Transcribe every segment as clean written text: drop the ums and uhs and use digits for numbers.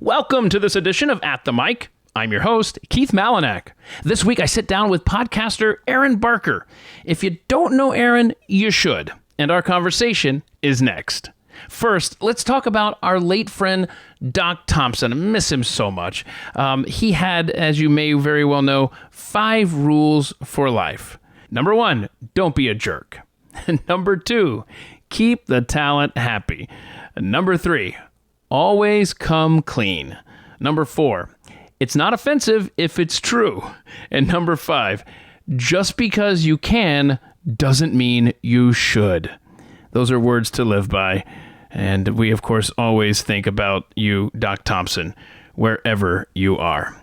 Welcome to this edition of At the Mic. I'm your host, Keith Malinak. This week I sit down with podcaster Aaron Barker. If you don't know Aaron, you should. And our conversation is next. First, let's talk about our late friend, Doc Thompson. I miss him so much. He had, as you may very well know, 5 rules for life. Number 1, don't be a jerk. Number 2, keep the talent happy. Number 3, always come clean. Number 4, it's not offensive if it's true. And number 5, just because you can doesn't mean you should. Those are words to live by. And we, of course, always think about you, Doc Thompson, wherever you are.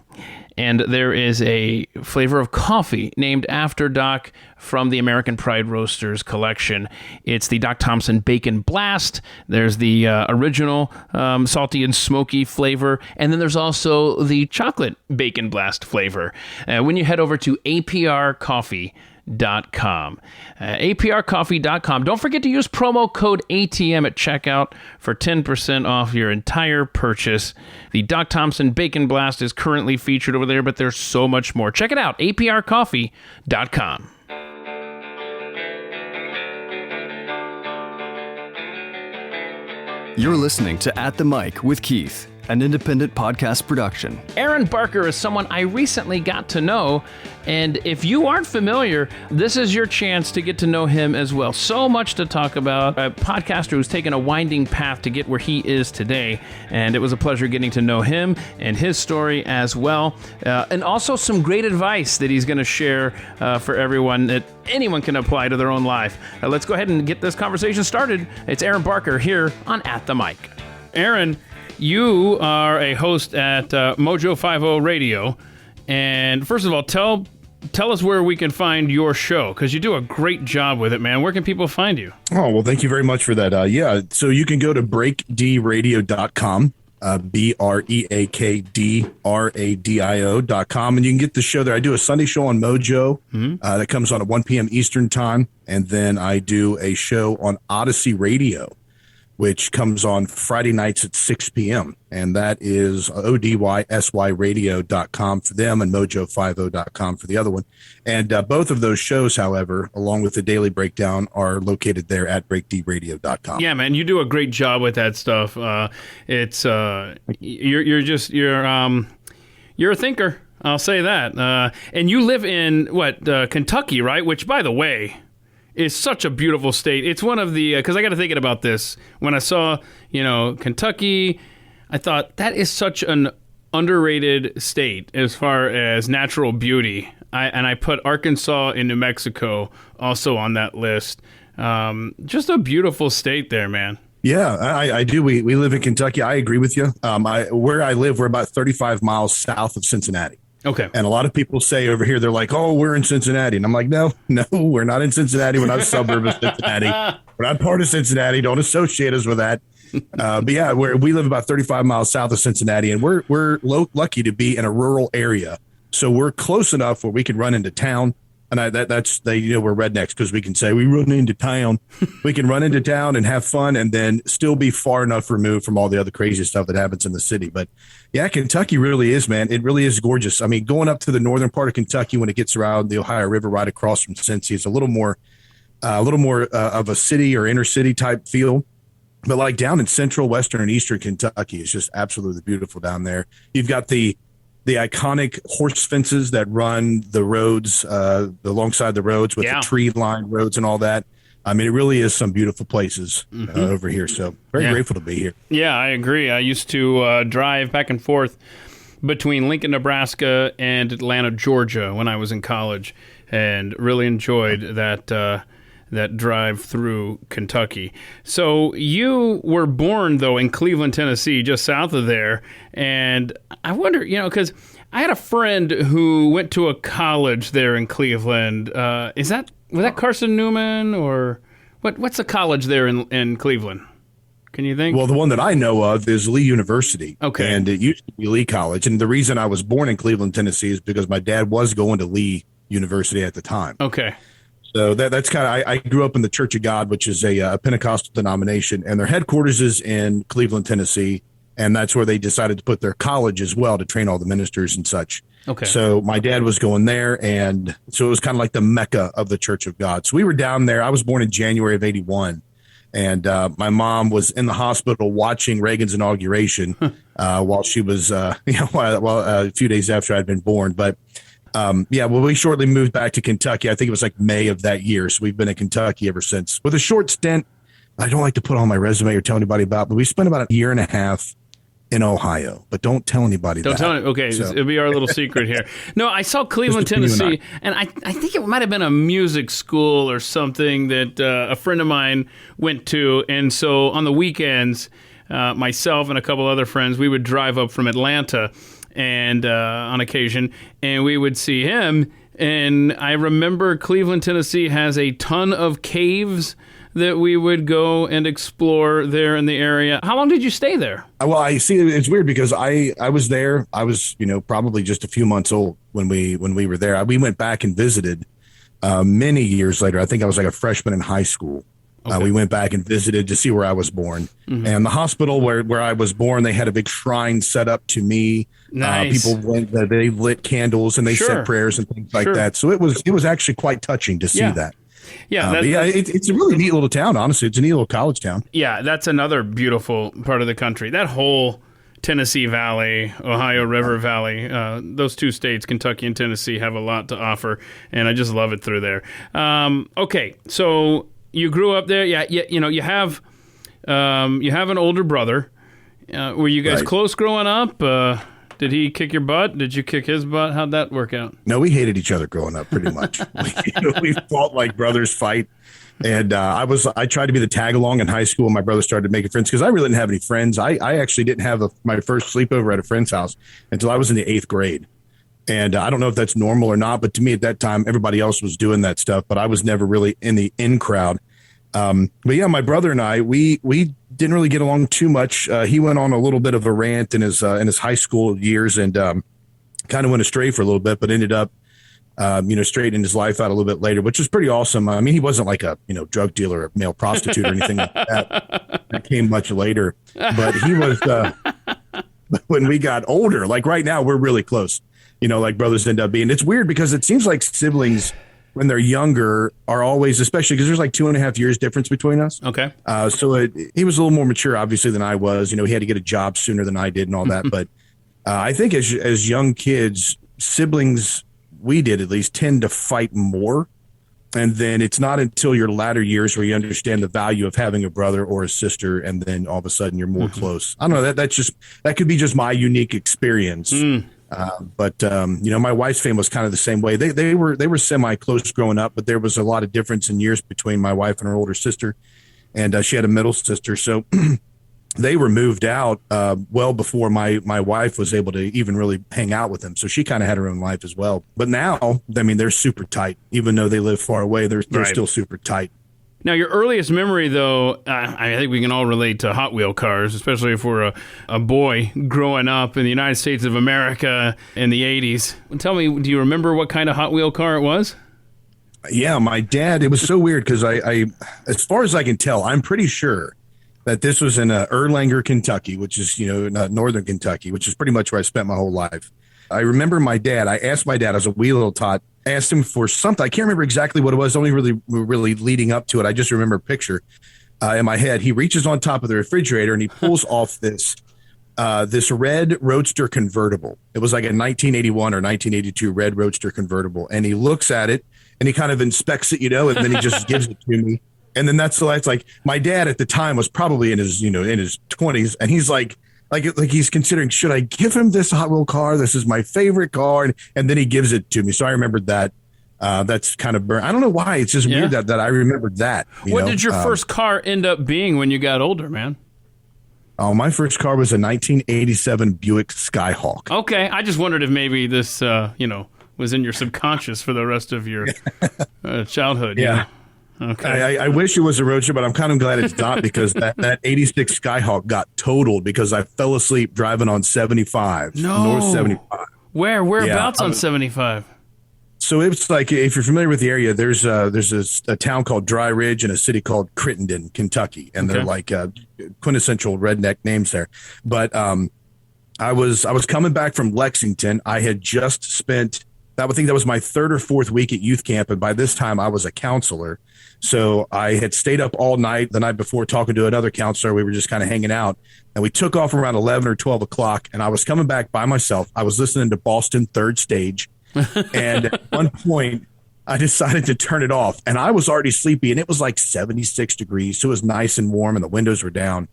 And there is a flavor of coffee named after Doc from the American Pride Roasters collection. It's the Doc Thompson Bacon Blast. There's the original salty and smoky flavor. And then there's also the chocolate Bacon Blast flavor. When you head over to aprcoffee.com. aprcoffee.com. Don't forget to use promo code ATM at checkout for 10% off your entire purchase. The Doc Thompson Bacon Blast is currently featured over there, but there's so much more. Check it out, aprcoffee.com. You're listening to At the Mic with Keith, an independent podcast production. Aaron Barker is someone I recently got to know, and if you aren't familiar, this is your chance to get to know him as well. So much to talk about. A podcaster who's taken a winding path to get where he is today, and it was a pleasure getting to know him and his story as well, and also some great advice that he's going to share for everyone that anyone can apply to their own life. Let's go ahead and get this conversation started. It's Aaron Barker here on At the Mic. Aaron, you are a host at Mojo 50 Radio, and first of all, tell us where we can find your show, because you do a great job with it, man. Where can people find you? Oh, well, thank you very much for that. So you can go to breakdradio.com, breakdradio.com, and you can get the show there. I do a Sunday show on Mojo that comes on at 1 p.m. Eastern time, and then I do a show on Odyssey Radio, which comes on Friday nights at 6 p.m. And that is ODYSYradio.com for them and Mojo50.com for the other one. And both of those shows, however, along with the Daily Breakdown, are located there at breakdradio.com. Yeah, man, you do a great job with that stuff. You're a thinker. I'll say that. And you live in, Kentucky, right? Which, by the way, is such a beautiful state. It's one of the, because I got to thinking about this. When I saw, Kentucky, I thought that is such an underrated state as far as natural beauty. I put Arkansas and New Mexico also on that list. Just a beautiful state there, man. Yeah, I do. We live in Kentucky. I agree with you. Where I live, we're about 35 miles south of Cincinnati. Okay. And a lot of people say over here, they're like, oh, we're in Cincinnati. And I'm like, no, we're not in Cincinnati. We're not a suburb of Cincinnati. We're not part of Cincinnati. Don't associate us with that. But yeah, we live about 35 miles south of Cincinnati, and we're lucky to be in a rural area. So we're close enough where we can run into town. And we're rednecks because we can say we run into town. We can run into town and have fun and then still be far enough removed from all the other crazy stuff that happens in the city. But yeah, Kentucky really is, man. It really is gorgeous. I mean, going up to the northern part of Kentucky when it gets around the Ohio River right across from Cincy is a little more of a city or inner city type feel. But like down in central, western, and eastern Kentucky, it's just absolutely beautiful down there. You've got the iconic horse fences that run the roads, alongside the roads with the tree-lined roads and all that. I mean, it really is some beautiful places over here. So very grateful to be here. Yeah, I agree. I used to drive back and forth between Lincoln, Nebraska and Atlanta, Georgia when I was in college, and really enjoyed that drive through Kentucky. So you were born, though, in Cleveland, Tennessee, just south of there. And I wonder, because I had a friend who went to a college there in Cleveland. Was that Carson Newman, or what's the college there in Cleveland? Can you think? Well, the one that I know of is Lee University. Okay. And it used to be Lee College. And the reason I was born in Cleveland, Tennessee is because my dad was going to Lee University at the time. Okay. So that's kind of, I grew up in the Church of God, which is a Pentecostal denomination, and their headquarters is in Cleveland, Tennessee. And that's where they decided to put their college as well to train all the ministers and such. Okay. So my dad was going there. And so it was kind of like the Mecca of the Church of God. So we were down there. I was born in January of 81. And my mom was in the hospital watching Reagan's inauguration while she was, a few days after I'd been born. But we shortly moved back to Kentucky. I think it was like May of that year. So we've been in Kentucky ever since, with a short stint. I don't like to put on my resume or tell anybody about, but we spent about a year and a half in Ohio, but don't tell anybody Don't tell it. Okay, so. It'll be our little secret here. No, I saw Cleveland, Tennessee, and I think it might have been a music school or something that a friend of mine went to. And so on the weekends, myself and a couple other friends, we would drive up from Atlanta and on occasion, and we would see him. And I remember Cleveland, Tennessee has a ton of caves that we would go and explore there in the area. How long did you stay there? Well, I see. It's weird because I was there. I was, probably just a few months old when we were there. We went back and visited many years later. I think I was like a freshman in high school. Okay. We went back and visited to see where I was born. Mm-hmm. And the hospital where I was born, they had a big shrine set up to me. Nice. People went, they lit candles and they said prayers and things like that. So it was actually quite touching to see that. Yeah, it's a really neat little town, honestly. It's a neat little college town. Yeah, that's another beautiful part of the country. That whole Tennessee Valley, Ohio River Valley, those two states, Kentucky and Tennessee, have a lot to offer, and I just love it through there. Okay, so you grew up there. Yeah, you have an older brother. Were you guys close growing up? Did he kick your butt? Did you kick his butt? How'd that work out? No, we hated each other growing up pretty much. We fought like brothers fight. And I tried to be the tag along in high school when my brother started making friends because I really didn't have any friends. I actually didn't have my first sleepover at a friend's house until I was in the 8th grade. And I don't know if that's normal or not, but to me at that time, everybody else was doing that stuff, but I was never really in the in crowd. But yeah, my brother and I, we didn't really get along too much. He went on a little bit of a rant in his high school years and kind of went astray for a little bit, but ended up, straightening his life out a little bit later, which is pretty awesome. I mean, he wasn't like a, drug dealer or male prostitute or anything like that. That came much later, but he was, when we got older, like right now, we're really close, like brothers end up being. It's weird because it seems like siblings when they're younger are always, especially because there's like 2.5 years difference between us. Okay. So he was a little more mature, obviously, than I was. He had to get a job sooner than I did and all that. But I think as young kids, siblings, we did at least, tend to fight more. And then it's not until your latter years where you understand the value of having a brother or a sister, and then all of a sudden you're more close. I don't know. That could be just my unique experience. But my wife's family was kind of the same way. They were semi close growing up, but there was a lot of difference in years between my wife and her older sister, and she had a middle sister. So they were moved out well before my wife was able to even really hang out with them. So she kind of had her own life as well. But now, I mean, they're super tight. Even though they live far away, they're still super tight. Now, your earliest memory, though, I think we can all relate to Hot Wheel cars, especially if we're a boy growing up in the United States of America in the 80s. Tell me, do you remember what kind of Hot Wheel car it was? Yeah, my dad, it was so weird because I, as far as I can tell, I'm pretty sure that this was in Erlanger, Kentucky, which is, northern Kentucky, which is pretty much where I spent my whole life. I remember I asked my dad, I was a wee little tot, asked him for something. I can't remember exactly what it was, only really leading up to it. I just remember a picture in my head. He reaches on top of the refrigerator and he pulls off this red Roadster convertible. It was like a 1981 or 1982 red Roadster convertible. And he looks at it and he kind of inspects it, and then he just gives it to me. And then that's like my dad at the time was probably in his 20s. And he's like he's considering, should I give him this Hot Wheel car? This is my favorite car. And then he gives it to me. So I remembered that. That's kind of burnt. I don't know why. It's just weird that I remembered that. What did your first car end up being when you got older, man? Oh, my first car was a 1987 Buick Skyhawk. Okay. I just wondered if maybe this, was in your subconscious for the rest of your childhood. Yeah. Okay. I wish it was a Roadster, but I'm kind of glad it's not because that 86 Skyhawk got totaled because I fell asleep driving on 75. No. North 75. Whereabouts on 75? So it's like, if you're familiar with the area, there's a town called Dry Ridge and a city called Crittenden, Kentucky, and they're like quintessential redneck names there. But I was coming back from Lexington. I had just spent I think that was my third or fourth week at youth camp, and by this time I was a counselor. So I had stayed up all night the night before talking to another counselor. We were just kind of hanging out, and we took off around 11 or 12 o'clock, and I was coming back by myself. I was listening to Boston Third Stage, and at one point I decided to turn it off, and I was already sleepy, and it was like 76 degrees. So it was nice and warm, and the windows were down,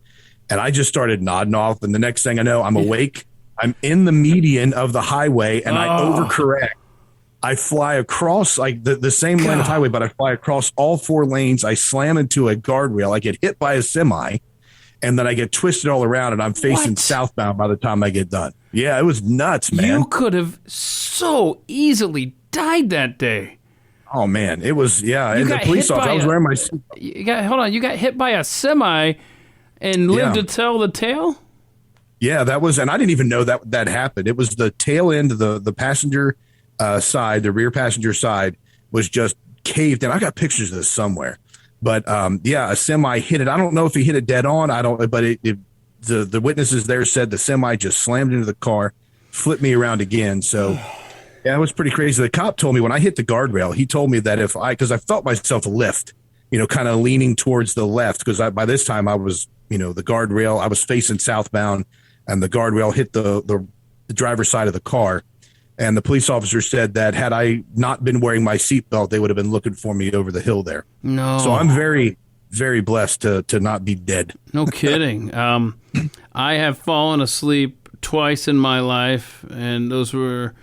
and I just started nodding off. And the next thing I know, I'm awake. I'm in the median of the highway, and I overcorrect. I fly across like the same lane of highway, but I fly across all four lanes. I slam into a guardrail. I get hit by a semi, and then I get twisted all around, and I'm facing southbound by the time I get done. Yeah, it was nuts, man. You could have so easily died that day. Oh, man. It was, and the police officer, I was wearing my... You got hit by a semi and lived to tell the tale? Yeah, that was, and I didn't even know that happened. It was the tail end of the passenger side, the rear passenger side was just caved in. I got pictures of this somewhere, but a semi hit it. I don't know if he hit it dead on. But the witnesses there said the semi just slammed into the car, flipped me around again. So yeah, it was pretty crazy. The cop told me when I hit the guardrail, he told me that because I felt myself lift, kind of leaning towards the left, because by this time I was, the guardrail, I was facing southbound, and the guardrail hit the driver's side of the car. And the police officer said that had I not been wearing my seatbelt, they would have been looking for me over the hill there. No. So I'm very, very blessed to not be dead. No kidding. I have fallen asleep twice in my life, and those were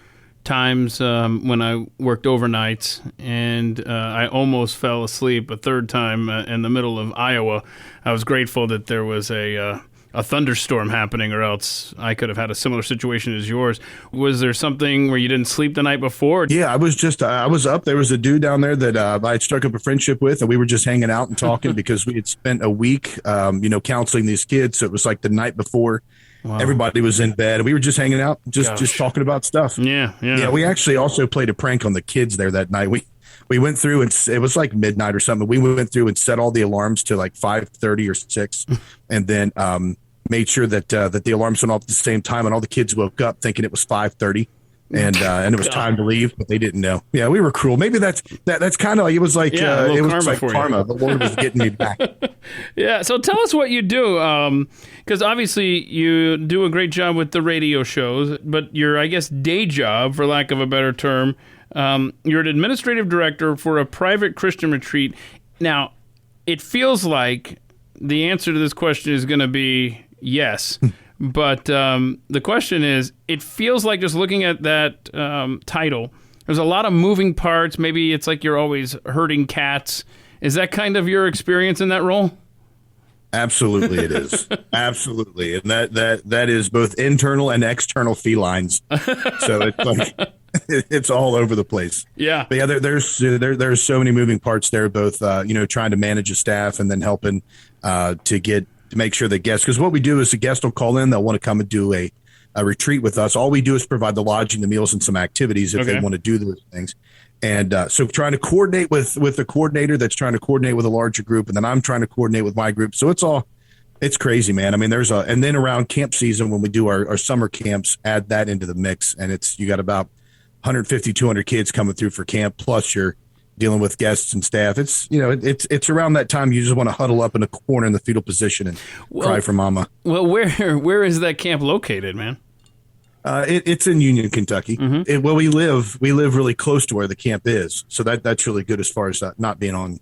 times when I worked overnights, and I almost fell asleep a third time in the middle of Iowa. I was grateful that there was a thunderstorm happening, or else I could have had a similar situation as yours. Was there something where you didn't sleep the night before? Yeah, I was up. There was a dude down there that I had struck up a friendship with, and we were just hanging out and talking because we had spent a week, counseling these kids. So it was like the night before. Wow. Everybody was in bed, and we were just hanging out, just talking about stuff. Yeah. We actually also played a prank on the kids there that night. We went through, and it was like midnight or something. We went through and set all the alarms to like 5:30 or 6, and then made sure that the alarms went off at the same time, and all the kids woke up thinking it was 5:30, and it was time to leave, but they didn't know. Yeah, we were cruel. Maybe that's kind of like, it was like karma. The Lord was getting me back. Yeah. So tell us what you do, because obviously you do a great job with the radio shows, but your, I guess, day job, for lack of a better term, you're an administrative director for a private Christian retreat. Now, it feels like the answer to this question is going to be yes. But the question is, it feels like, just looking at that title, there's a lot of moving parts. Maybe it's like you're always herding cats. Is that kind of your experience in that role? Absolutely, it is. Absolutely. And that is both internal and external felines. So it's like it's all over the place. Yeah. But yeah, there's so many moving parts there, both trying to manage a staff and then helping to make sure that guests, because what we do is the guest will call in, they'll want to come and do a retreat with us. All we do is provide the lodging, the meals, and some activities if they want to do those things. And so trying to coordinate with the coordinator that's trying to coordinate with a larger group, and then I'm trying to coordinate with my group. So it's crazy, man. I mean, and then around camp season, when we do our summer camps, add that into the mix, and you got about 150, 200 kids coming through for camp, plus you're dealing with guests and staff. It's around that time you just want to huddle up in a corner in the fetal position and cry for mama. Well, where is that camp located, man? It's in Union, Kentucky. Mm-hmm. We live really close to where the camp is, so that's really good as far as not being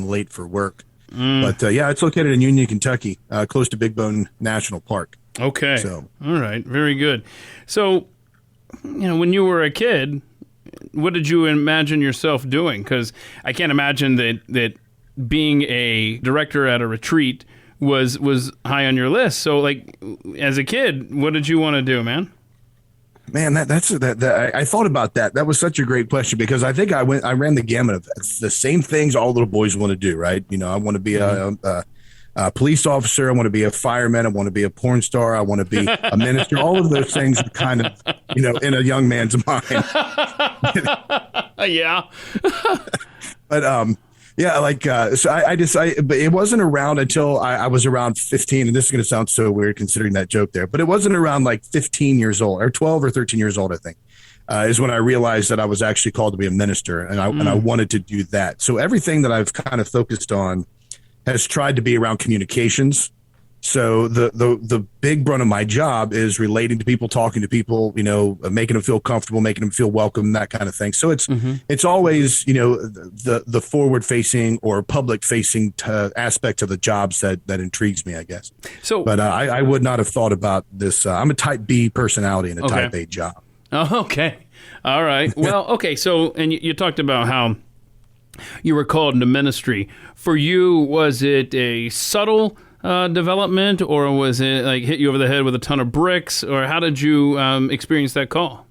late for work. But it's located in Union, Kentucky, close to Big Bone National Park. Okay. So, all right, very good. So, when you were a kid, what did you imagine yourself doing? Because I can't imagine that being a director at a retreat was high on your list. So, like, as a kid, what did you want to do, man? Man, I thought about that. That was such a great question, because I think I ran the gamut of the same things all little boys want to do, right? I want to be a police officer. I want to be a fireman. I want to be a porn star. I want to be a minister. All of those things are kind of, in a young man's mind. Yeah. But yeah, like so but it wasn't around until I was around 15, and this is going to sound so weird considering that joke there, but it wasn't around like 15 years old or 12 or 13 years old, I think, is when I realized that I was actually called to be a minister, and I wanted to do that. So everything that I've kind of focused on has tried to be around communications. So the big brunt of my job is relating to people, talking to people, making them feel comfortable, making them feel welcome, that kind of thing. So it's always, the forward facing or public facing aspect of the jobs that intrigues me, I guess. So, but I would not have thought about this. I'm a type B personality in a type A job. Oh, okay. All right. Well, okay. So, and you talked about how you were called into ministry. For you, was it a subtle development, or was it like hit you over the head with a ton of bricks, or how did you experience that call?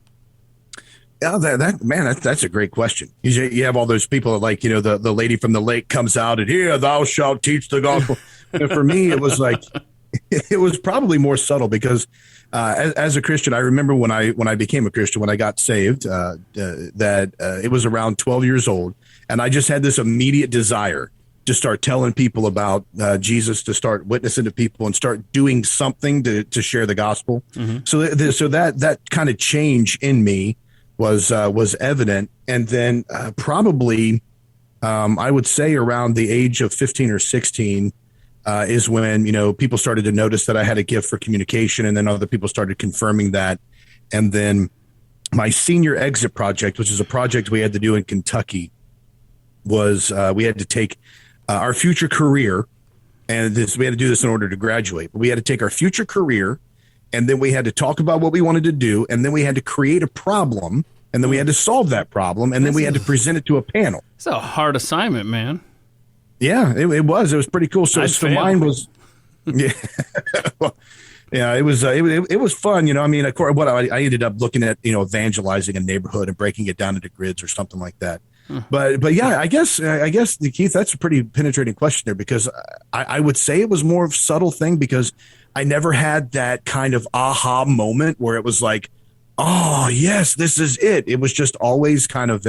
Yeah, that's a great question. You have all those people that, like, the lady from the lake comes out and, here thou shalt teach the gospel. And for me, it was like, it was probably more subtle because as a Christian, I remember when I became a Christian, when I got saved, that it was around 12 years old, and I just had this immediate desire to start telling people about Jesus, to start witnessing to people and start doing something to share the gospel. Mm-hmm. So that kind of change in me was evident. And then probably I would say around the age of 15 or 16 is when, people started to notice that I had a gift for communication, and then other people started confirming that. And then my senior exit project, which is a project we had to do in Kentucky, was we had to take our future career, and we had to do this in order to graduate. But we had to take our future career, and then we had to talk about what we wanted to do, and then we had to create a problem, and then we had to solve that problem, and then we had to present it to a panel. It's a hard assignment, man. Yeah, it was. It was pretty cool. So mine was, yeah, well, yeah, it was fun. I mean, of course, I ended up looking at, evangelizing a neighborhood and breaking it down into grids or something like that. But yeah, I guess Keith, that's a pretty penetrating question there, because I would say it was more of a subtle thing, because I never had that kind of aha moment where it was like, oh yes, this is it. It was just always kind of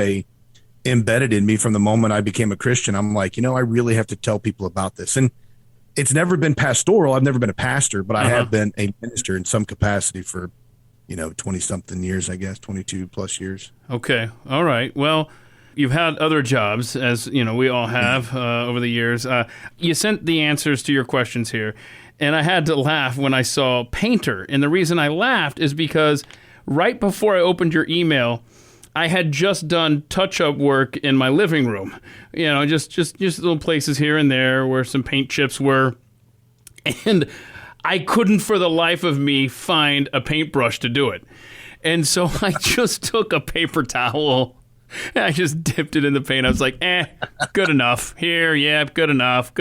embedded in me from the moment I became a Christian. I'm like, I really have to tell people about this. And it's never been pastoral. I've never been a pastor, but I have been a minister in some capacity for, 20 something years, I guess, 22 plus years. Okay. All right. Well, you've had other jobs, as we all have over the years. You sent the answers to your questions here, and I had to laugh when I saw painter. And the reason I laughed is because right before I opened your email, I had just done touch-up work in my living room. Just little places here and there where some paint chips were, and I couldn't for the life of me find a paintbrush to do it. And so I just took a paper towel. I just dipped it in the paint. I was like, good enough. Here, yeah, good enough.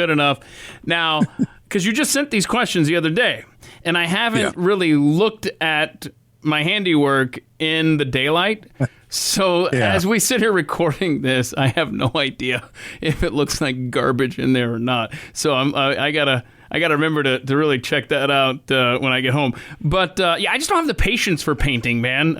Now, because you just sent these questions the other day, and I haven't really looked at my handiwork in the daylight. So as we sit here recording this, I have no idea if it looks like garbage in there or not. So I gotta remember to really check that out when I get home. But I just don't have the patience for painting, man.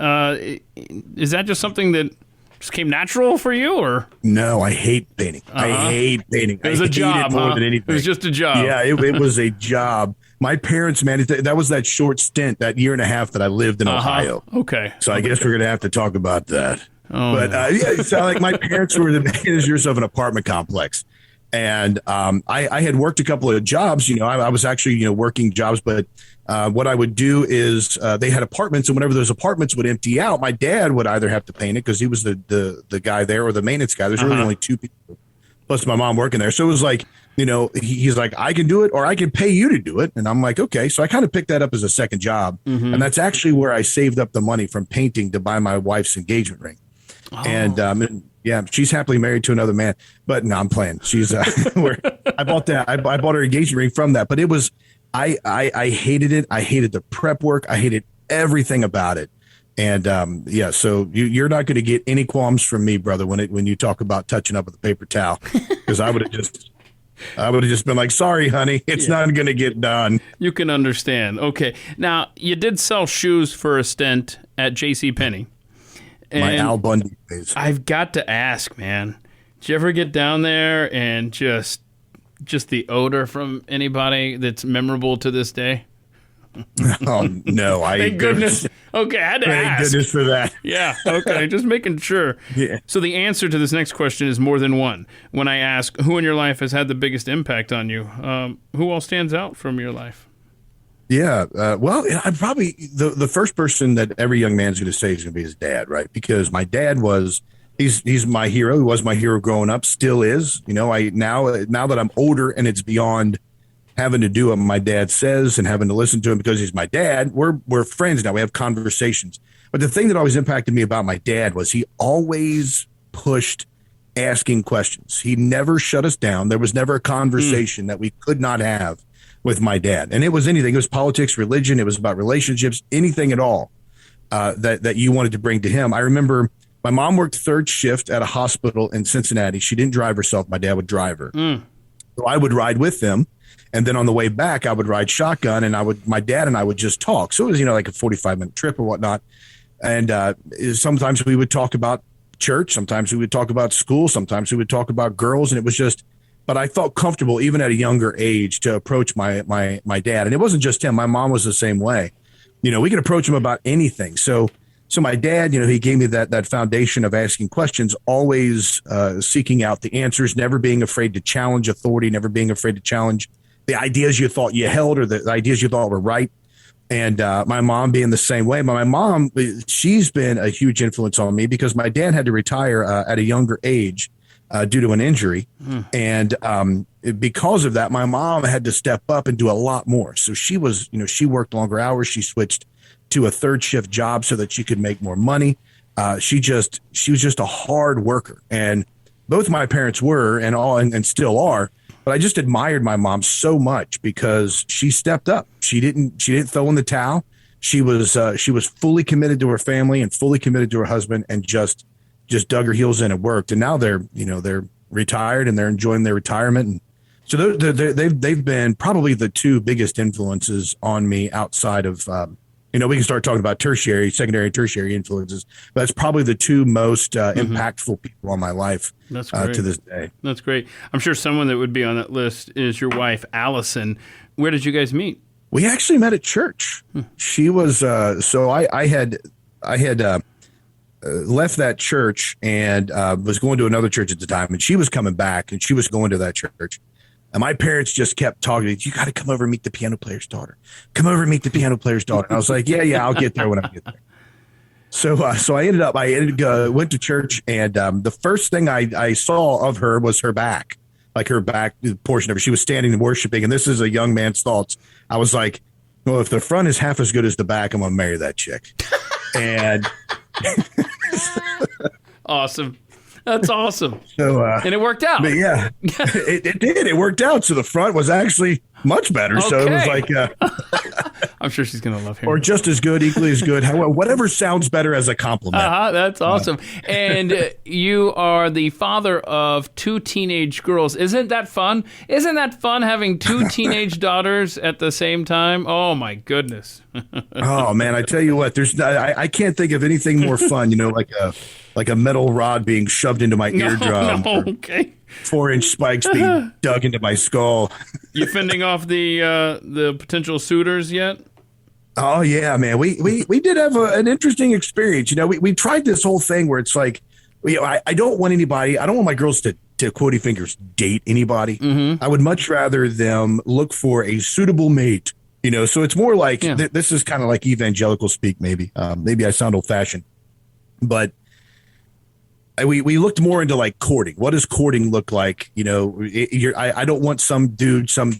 Is that just something that just came natural for you, or? No, I hate painting. I hate painting. It was a job, more than anything. It was just a job. Yeah, it was a job. My parents, man, that was that short stint, that year and a half that I lived in Ohio. Okay. So I guess we're going to have to talk about that. But so like my parents were the managers of an apartment complex. And I had worked a couple of jobs. I was actually, working jobs, but what I would do is they had apartments, and whenever those apartments would empty out, my dad would either have to paint it because he was the guy there, or the maintenance guy. There's really only two people, plus my mom working there. So it was like, he's like, I can do it, or I can pay you to do it. And I'm like, okay. So I kind of picked that up as a second job. Mm-hmm. And that's actually where I saved up the money from painting to buy my wife's engagement ring. Oh. And yeah, she's happily married to another man, but no, I'm playing. She's I bought that. I bought her engagement ring from that, but it was, I hated it. I hated the prep work. I hated everything about it. And so you're not going to get any qualms from me, brother, when you talk about touching up with a paper towel, because I would have just been like, sorry, honey, it's not going to get done. You can understand. Okay. Now, you did sell shoes for a stint at JCPenney. My Al Bundy days. I've got to ask, man. Did you ever get down there and just the odor from anybody that's memorable to this day? Oh, no. Thank goodness. Okay, I had to ask. Thank goodness for that. Yeah, okay, just making sure. Yeah. So the answer to this next question is more than one. When I ask who in your life has had the biggest impact on you, who all stands out from your life? Yeah. Well, I'm probably the first person that every young man's going to say is going to be his dad, right? Because my dad he's my hero. He was my hero growing up, still is. You know, now that I'm older and it's beyond having to do what my dad says and having to listen to him because he's my dad, we're friends now. We have conversations. But the thing that always impacted me about my dad was he always pushed asking questions. He never shut us down. There was never a conversation that we could not have with my dad. And it was anything. It was politics, religion. It was about relationships, anything at all that you wanted to bring to him. I remember my mom worked third shift at a hospital in Cincinnati. She didn't drive herself. My dad would drive her. So I would ride with them. And then on the way back, I would ride shotgun and my dad and I would just talk. So it was, like a 45-minute trip or whatnot. And sometimes we would talk about church. Sometimes we would talk about school. Sometimes we would talk about girls. And it was just, but I felt comfortable even at a younger age to approach my dad. And it wasn't just him. My mom was the same way. We could approach him about anything. So my dad, he gave me that foundation of asking questions, always seeking out the answers, never being afraid to challenge authority, never being afraid to challenge the ideas you thought you held or the ideas you thought were right. And my mom being the same way. But my mom, she's been a huge influence on me because my dad had to retire at a younger age due to an injury. And because of that, my mom had to step up and do a lot more. So she was, she worked longer hours. She switched to a third shift job so that she could make more money. She was just a hard worker. And both my parents were and still are. But I just admired my mom so much because she stepped up. She didn't throw in the towel. She was fully committed to her family and fully committed to her husband and just dug her heels in and worked. And now they're retired and they're enjoying their retirement. And so they've been probably the two biggest influences on me outside of, we can start talking about secondary and tertiary influences, but that's probably the two most impactful people on my life to this day. That's great. I'm sure someone that would be on that list is your wife, Allison. Where did you guys meet? We actually met at church. She was, I had left that church and was going to another church at the time, and she was coming back and she was going to that church. And my parents just kept talking. You got to come over and meet the piano player's daughter. Come over and meet the piano player's daughter. And I was like, yeah, I'll get there when I get there. So I went to church, and the first thing I saw of her was her back, like her back portion of her. She was standing and worshiping, and this is a young man's thoughts. I was like, well, if the front is half as good as the back, I'm gonna marry that chick. And awesome. That's awesome. So, and it worked out. But yeah, it did. It worked out. So the front was actually much better. Okay. So it was like, I'm sure she's going to love him. Or just as good, equally as good. Whatever sounds better as a compliment. That's awesome. And you are the father of two teenage girls. Isn't that fun? Isn't that fun having two teenage daughters at the same time? Oh my goodness. Oh man, I tell you what, I can't think of anything more fun, like a metal rod being shoved into my eardrum. No, okay. 4-inch spikes being dug into my skull. You fending off the potential suitors yet? Oh yeah, man. We did have an interesting experience. We tried this whole thing where it's like, I don't want my girls to quote fingers date anybody. Mm-hmm. I would much rather them look for a suitable mate. So it's more like this is kind of like evangelical speak. Maybe I sound old fashioned, but we looked more into like courting. What does courting look like? I don't want some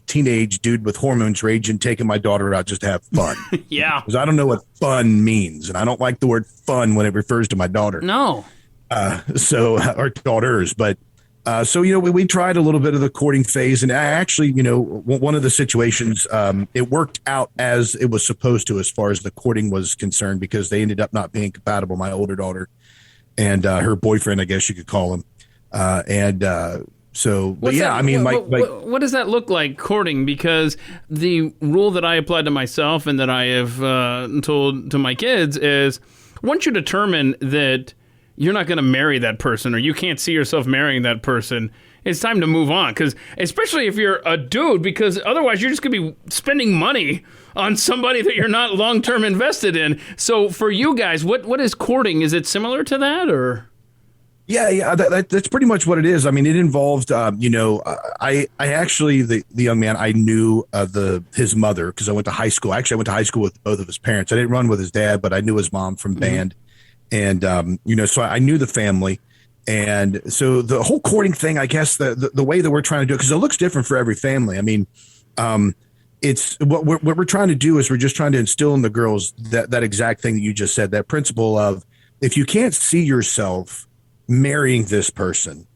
teenage dude with hormones raging taking my daughter out just to have fun. Yeah, because I don't know what fun means, and I don't like the word fun when it refers to my daughter. No, our daughters, but. We tried a little bit of the courting phase, and I actually, one of the situations, it worked out as it was supposed to as far as the courting was concerned, because they ended up not being compatible, my older daughter and her boyfriend, I guess you could call him. What does that look like, courting? Because the rule that I applied to myself and that I have told to my kids is once you determine that you're not going to marry that person, or you can't see yourself marrying that person, it's time to move on. Because especially if you're a dude, because otherwise you're just going to be spending money on somebody that you're not long-term invested in. So for you guys, what is courting? Is it similar to that, or? Yeah, that's pretty much what it is. I mean, it involved, I actually, the young man, I knew his mother because I went to high school. Actually, I went to high school with both of his parents. I didn't run with his dad, but I knew his mom from band. And, so I knew the family. And so the whole courting thing, I guess the way that we're trying to do it, because it looks different for every family. I mean, it's what we're trying to do is we're just trying to instill in the girls that exact thing that you just said, that principle of if you can't see yourself marrying this person,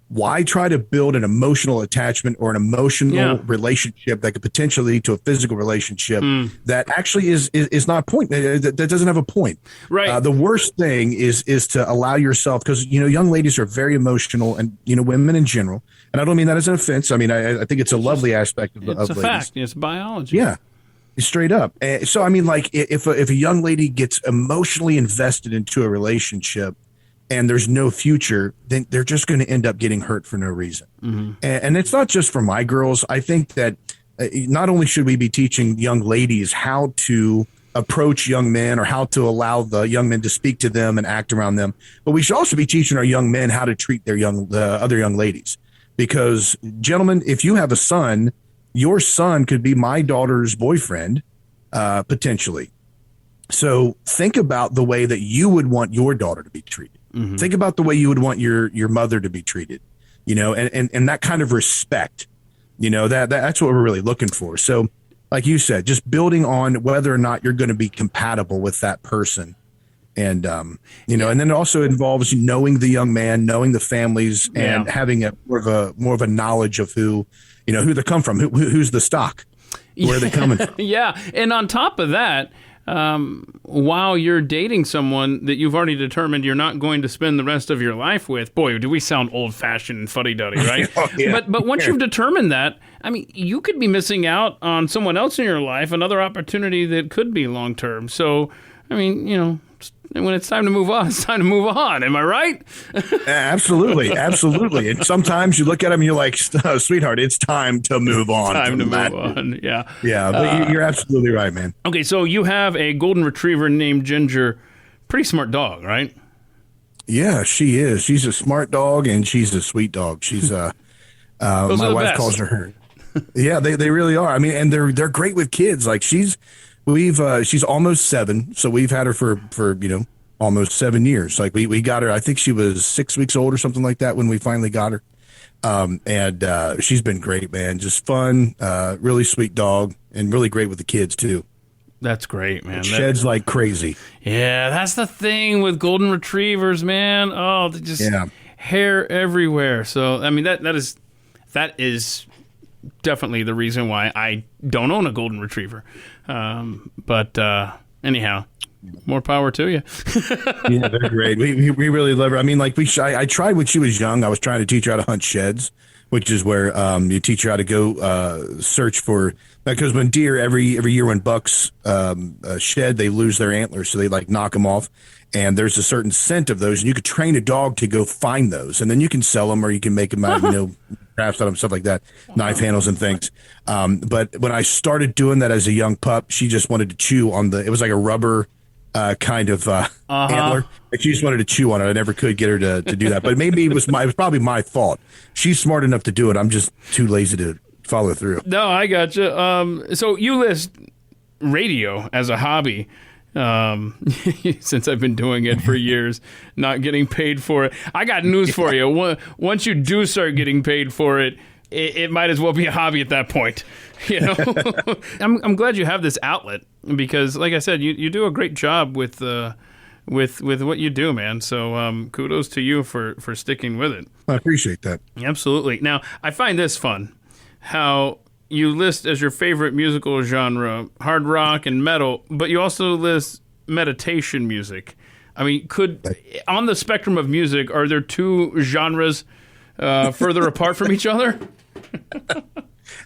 why try to build an emotional attachment or an emotional relationship that could potentially lead to a physical relationship that actually is not point that doesn't have a point. Right. The worst thing is to allow yourself, because young ladies are very emotional, and women in general, and I don't mean that as an offense. I mean I think it's a lovely aspect of it's a ladies. fact. It's biology. Yeah. Straight up. So I mean, like if a young lady gets emotionally invested into a relationship and there's no future, then they're just going to end up getting hurt for no reason. And it's not just for my girls. I think that not only should we be teaching young ladies how to approach young men or how to allow the young men to speak to them and act around them, but we should also be teaching our young men how to treat their other young ladies. Because, gentlemen, if you have a son, your son could be my daughter's boyfriend, potentially. So think about the way that you would want your daughter to be treated. Think about the way you would want your mother to be treated, and that kind of respect, that's what we're really looking for. So like you said, just building on whether or not you're going to be compatible with that person. And, and then it also involves knowing the young man, knowing the families, and having more of a knowledge of who they come from, who's the stock, where they're coming from. Yeah. And on top of that, while you're dating someone that you've already determined you're not going to spend the rest of your life with, boy, do we sound old-fashioned and fuddy-duddy, right? But once you've determined that, I mean, you could be missing out on someone else in your life, another opportunity that could be long-term. So, I mean, when it's time to move on, it's time to move on. Am I right? Absolutely. And sometimes you look at them and you're like, sweetheart, it's time to move on. Time to move on. Yeah. Yeah, but you're absolutely right, man. Okay, so you have a golden retriever named Ginger. Pretty smart dog, right? Yeah, she is. She's a smart dog, and she's a sweet dog. She's my wife calls her. Yeah, they really are. I mean, and they're great with kids. Like she's almost 7, so we've had her for almost 7 years. Like we got her, I think she was 6 weeks old or something like that when we finally got her. And she's been great, man. Just fun, really sweet dog, and really great with the kids too. That's great, man. Sheds like crazy. Yeah, that's the thing with golden retrievers, man. Oh, they just hair everywhere. So I mean that is definitely the reason why I don't own a golden retriever. But anyhow, more power to you. Yeah, they're great. We really love her. I mean, like I tried when she was young. I was trying to teach her how to hunt sheds, which is where you teach her how to go search for. Because when deer every year when bucks shed, they lose their antlers, so they like knock them off. And there's a certain scent of those, and you could train a dog to go find those, and then you can sell them or you can make them out, crafts out of them, stuff like that, knife handles and things. But when I started doing that as a young pup, she just wanted to chew on it was like a rubber kind of antler. And she just wanted to chew on it. I never could get her to do that. But maybe it was probably my fault. She's smart enough to do it. I'm just too lazy to follow through. No, I gotcha. So you list radio as a hobby. Since I've been doing it for years, not getting paid for it. I got news for you. Once you do start getting paid for it, it might as well be a hobby at that point. I'm glad you have this outlet because, like I said, you do a great job with what you do, man. So kudos to you for sticking with it. I appreciate that. Absolutely. Now, I find this fun, how you list as your favorite musical genre hard rock and metal, but you also list meditation music. I mean, on the spectrum of music, are there two genres further apart from each other?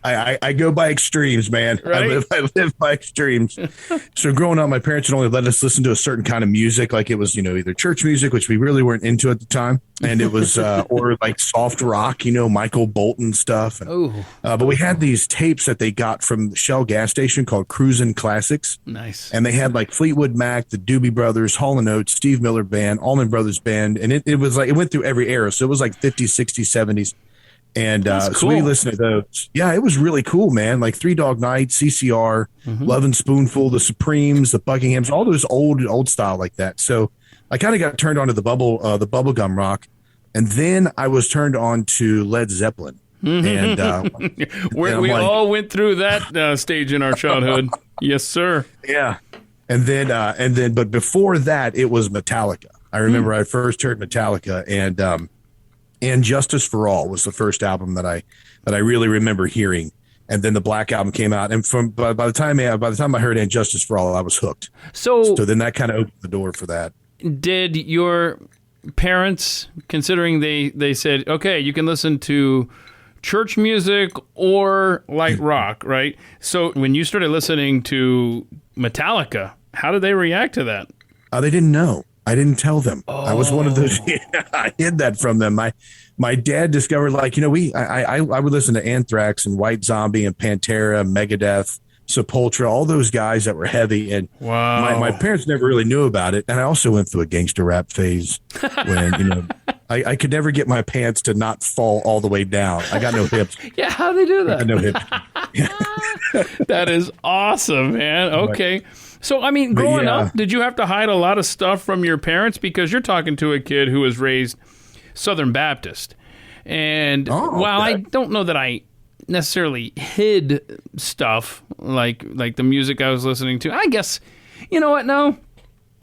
I go by extremes, man. Right? I live by extremes. So growing up, my parents would only let us listen to a certain kind of music, like it was, either church music, which we really weren't into at the time, and it was or like soft rock, Michael Bolton stuff. But we had these tapes that they got from the Shell gas station called Cruisin' Classics. Nice. And they had like Fleetwood Mac, the Doobie Brothers, Hall & Oates, Steve Miller Band, Allman Brothers Band, and it was like it went through every era. So it was like 50s, 60s, 70s. And cool. So we listened to those. Yeah, it was really cool, man. Like Three Dog Night, CCR, Lovin' Spoonful, the Supremes, the Buckinghams, all those old style like that. So I kind of got turned on to the bubblegum rock, and then I was turned on to Led Zeppelin. And we all went through that stage in our childhood. Yes, sir. Yeah, and then, but before that, it was Metallica. I remember I first heard Metallica, and Justice for All was the first album that I really remember hearing. And then the Black Album came out, and by the time I heard And Justice for All, I was hooked. So then that kind of opened the door for that. Did your parents, considering they said, okay, you can listen to church music or light rock, right? So when you started listening to Metallica, how did they react to that? They didn't know. I didn't tell them. I was one of those. I hid that from them. My dad discovered, like, I would listen to Anthrax and White Zombie and Pantera, Megadeth, Sepultura, all those guys that were heavy. And my parents never really knew about it. And I also went through a gangster rap phase when, I could never get my pants to not fall all the way down. I got no hips. Yeah, how'd they do that? I got no hips. That is awesome, man. Okay. So, I mean, growing up, did you have to hide a lot of stuff from your parents? Because you're talking to a kid who was raised Southern Baptist. And while I don't know that I necessarily hid stuff like the music I was listening to, I guess, you know what? No.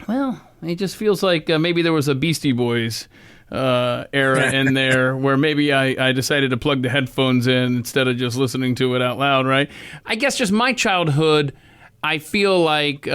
Well, it just feels like maybe there was a Beastie Boys era in there where maybe I decided to plug the headphones in instead of just listening to it out loud, right? I guess just my childhood, I feel like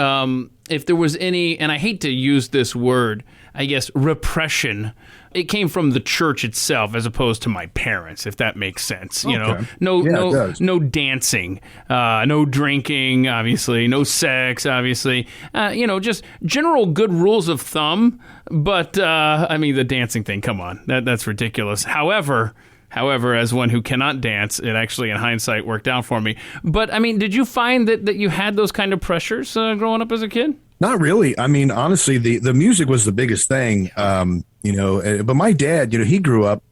if there was any, and I hate to use this word, I guess repression, it came from the church itself as opposed to my parents, if that makes sense. Okay. No dancing, no drinking, obviously, no sex, obviously, just general good rules of thumb. But I mean, the dancing thing, come on, that's ridiculous. However, as one who cannot dance, it actually, in hindsight, worked out for me. But, I mean, did you find that you had those kind of pressures growing up as a kid? Not really. I mean, honestly, the music was the biggest thing, but my dad, he grew up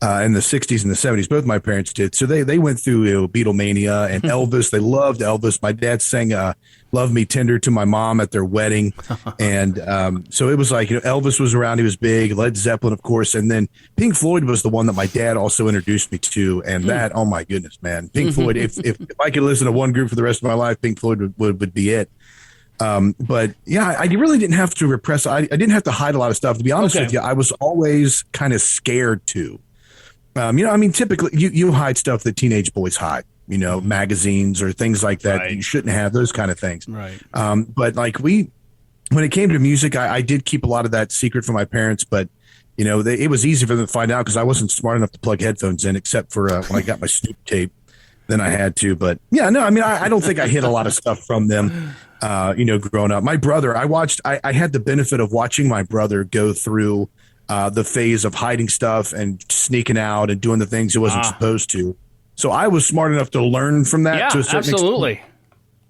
in the 60s and the 70s. Both my parents did. So they went through Beatlemania and Elvis. They loved Elvis. My dad sang Love Me Tender to my mom at their wedding. And so it was like, Elvis was around. He was big. Led Zeppelin, of course. And then Pink Floyd was the one that my dad also introduced me to. And that, oh my goodness, man. Pink Floyd, if I could listen to one group for the rest of my life, Pink Floyd would be it. But yeah, I really didn't have to repress. I didn't have to hide a lot of stuff. To be honest with you, I was always kind of scared to. Typically you hide stuff that teenage boys hide, magazines or things like that. Right. You shouldn't have those kind of things. Right. But like when it came to music, I did keep a lot of that secret from my parents, but it was easy for them to find out because I wasn't smart enough to plug headphones in, except for when I got my Snoop tape, then I had to. But yeah, no, I mean, I don't think I hid a lot of stuff from them. Growing up, my brother, I had the benefit of watching my brother go through the phase of hiding stuff and sneaking out and doing the things he wasn't supposed to. So I was smart enough to learn from that to a certain extent,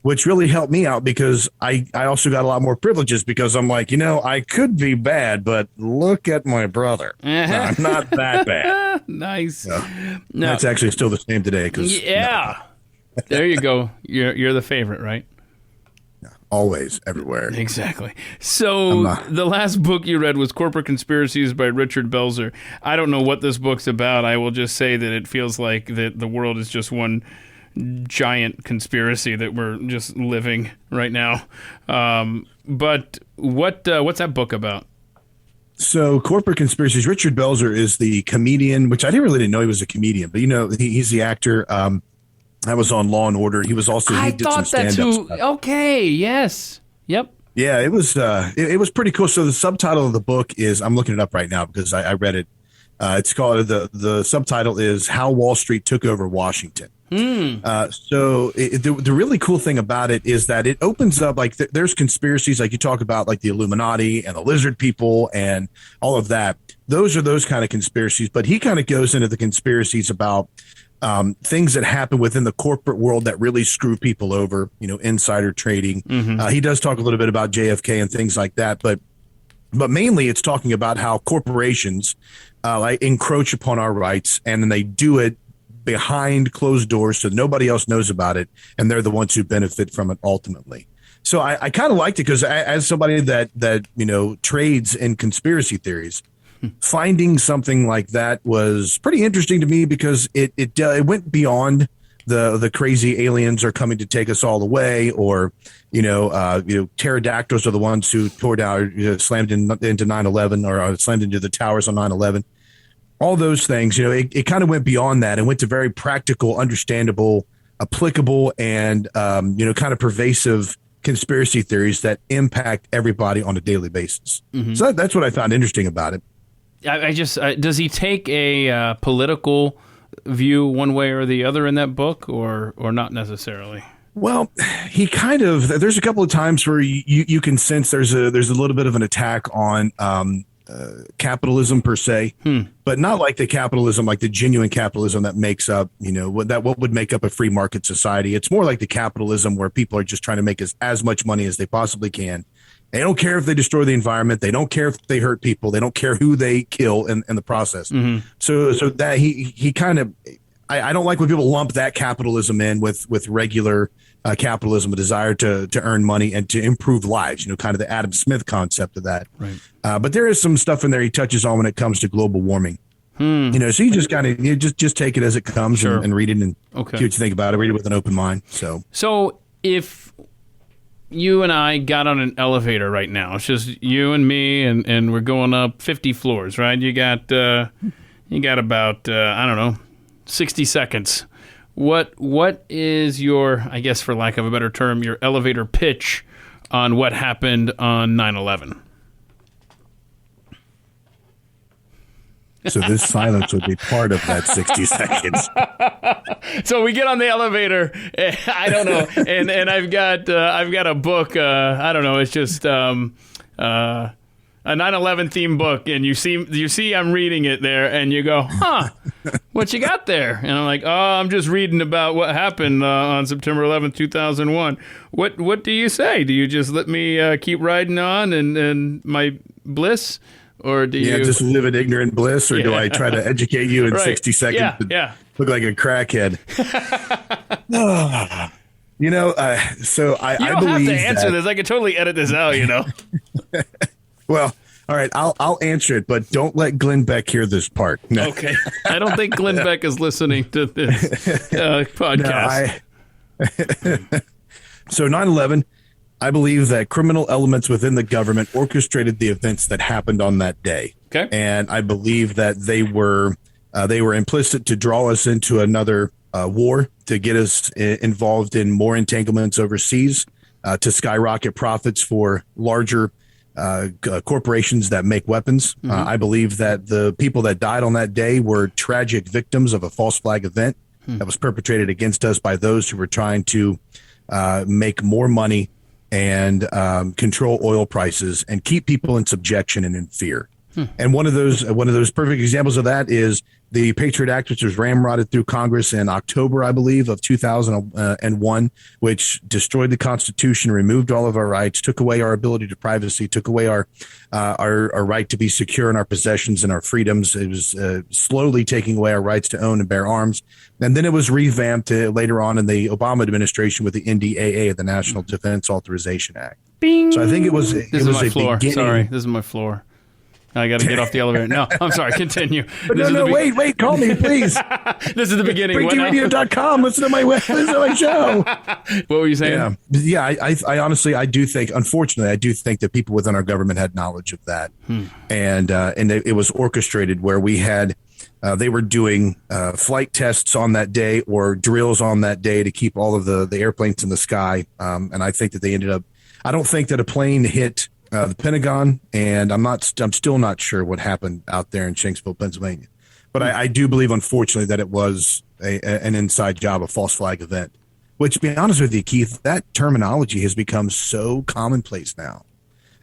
which really helped me out because I also got a lot more privileges because I'm like, I could be bad, but look at my brother. No, I'm not that bad. Nice. No. That's actually still the same today. There you go. You're the favorite, right? Always, everywhere. Exactly. So the last book you read was Corporate Conspiracies by Richard Belzer. I don't know what this book's about. I will just say that it feels like that the world is just one giant conspiracy that we're just living right now. But what's that book about? So Corporate Conspiracies, Richard Belzer is the comedian, which I didn't know he was a comedian, but he's the actor. I was on Law and Order. He was also. He did some stand-up stuff. Okay. Yes. Yep. Yeah, it was. It was pretty cool. So the subtitle of the book is. I'm looking it up right now because I read it. It's called the subtitle is How Wall Street Took Over Washington. The really cool thing about it is that it opens up, like there's conspiracies, like you talk about, like the Illuminati and the lizard people and all of that. Those are those kind of conspiracies, but he kind of goes into the conspiracies about things that happen within the corporate world that really screw people over, insider trading. He does talk a little bit about JFK and things like that, but mainly it's talking about how corporations like encroach upon our rights, and then they do it behind closed doors so nobody else knows about it, and they're the ones who benefit from it ultimately. So I kind of liked it because as somebody that trades in conspiracy theories, finding something like that was pretty interesting to me because it went beyond the crazy aliens are coming to take us all away, or pterodactyls are the ones who tore down, slammed into 9/11 or slammed into the towers on 9/11. All those things, it kind of went beyond that and went to very practical, understandable, applicable, and kind of pervasive conspiracy theories that impact everybody on a daily basis. So that's what I found interesting about it. I just does he take a political view one way or the other in that book, or not necessarily? Well, he kind of, there's a couple of times where you can sense there's a little bit of an attack on capitalism per se, but not like the capitalism, like the genuine capitalism that makes up, what would make up a free market society. It's more like the capitalism where people are just trying to make as much money as they possibly can. They don't care if they destroy the environment. They don't care if they hurt people. They don't care who they kill in the process. So that he kind of, I don't like when people lump that capitalism in with regular capitalism, a desire to earn money and to improve lives, kind of the Adam Smith concept of that. Right. But there is some stuff in there he touches on when it comes to global warming. So you just got to just take it as it comes and read it and see what you think about it. Read it with an open mind. So if you and I got on an elevator right now, it's just you and me, and we're going up 50 floors, right? You got about, 60 seconds. What is your, I guess for lack of a better term, your elevator pitch on what happened on 9/11? So this silence would be part of that 60 seconds. So we get on the elevator. I don't know, and I've got a book. I don't know. It's just a 9/11 themed book, and you see I'm reading it there, and you go, huh? What you got there? And I'm like, oh, I'm just reading about what happened on September 11th, 2001. What do you say? Do you just let me keep riding on and my bliss? Or do you just live in ignorant bliss, or do I try to educate you in 60 seconds to look like a crackhead? So I don't believe have to answer this. I could totally edit this out, Well, all right, I'll answer it, but don't let Glenn Beck hear this part. No. Okay. I don't think Glenn Beck is listening to this podcast. So 9/11. I believe that criminal elements within the government orchestrated the events that happened on that day. Okay. And I believe that they were implicit to draw us into another war, to get us involved in more entanglements overseas, to skyrocket profits for larger corporations that make weapons. I believe that the people that died on that day were tragic victims of a false flag event that was perpetrated against us by those who were trying to make more money and control oil prices and keep people in subjection and in fear. And one of those perfect examples of that is the Patriot Act, which was ramrodded through Congress in October, I believe, of 2001, which destroyed the Constitution, removed all of our rights, took away our ability to privacy, took away our right to be secure in our possessions and our freedoms. It was slowly taking away our rights to own and bear arms. And then it was revamped later on in the Obama administration with the NDAA, the National Defense Authorization Act. Bing. So I think it was This is my floor. beginning. Sorry, this is my floor. I got to get off the elevator. No, I'm sorry. Continue. Wait, call me, please. This is the beginning. BreakingRadio.com. Listen to my show. What were you saying? Yeah. I honestly, I do think, unfortunately, I do think that people within our government had knowledge of that, and it was orchestrated where we had. They were doing flight tests on that day or drills on that day to keep all of the airplanes in the sky. And I think that they ended up. I don't think that a plane hit the Pentagon, and I'm still not sure what happened out there in Shanksville, Pennsylvania. But I do believe, unfortunately, that it was an inside job, a false flag event. Which, to be honest with you, Keith, that terminology has become so commonplace now.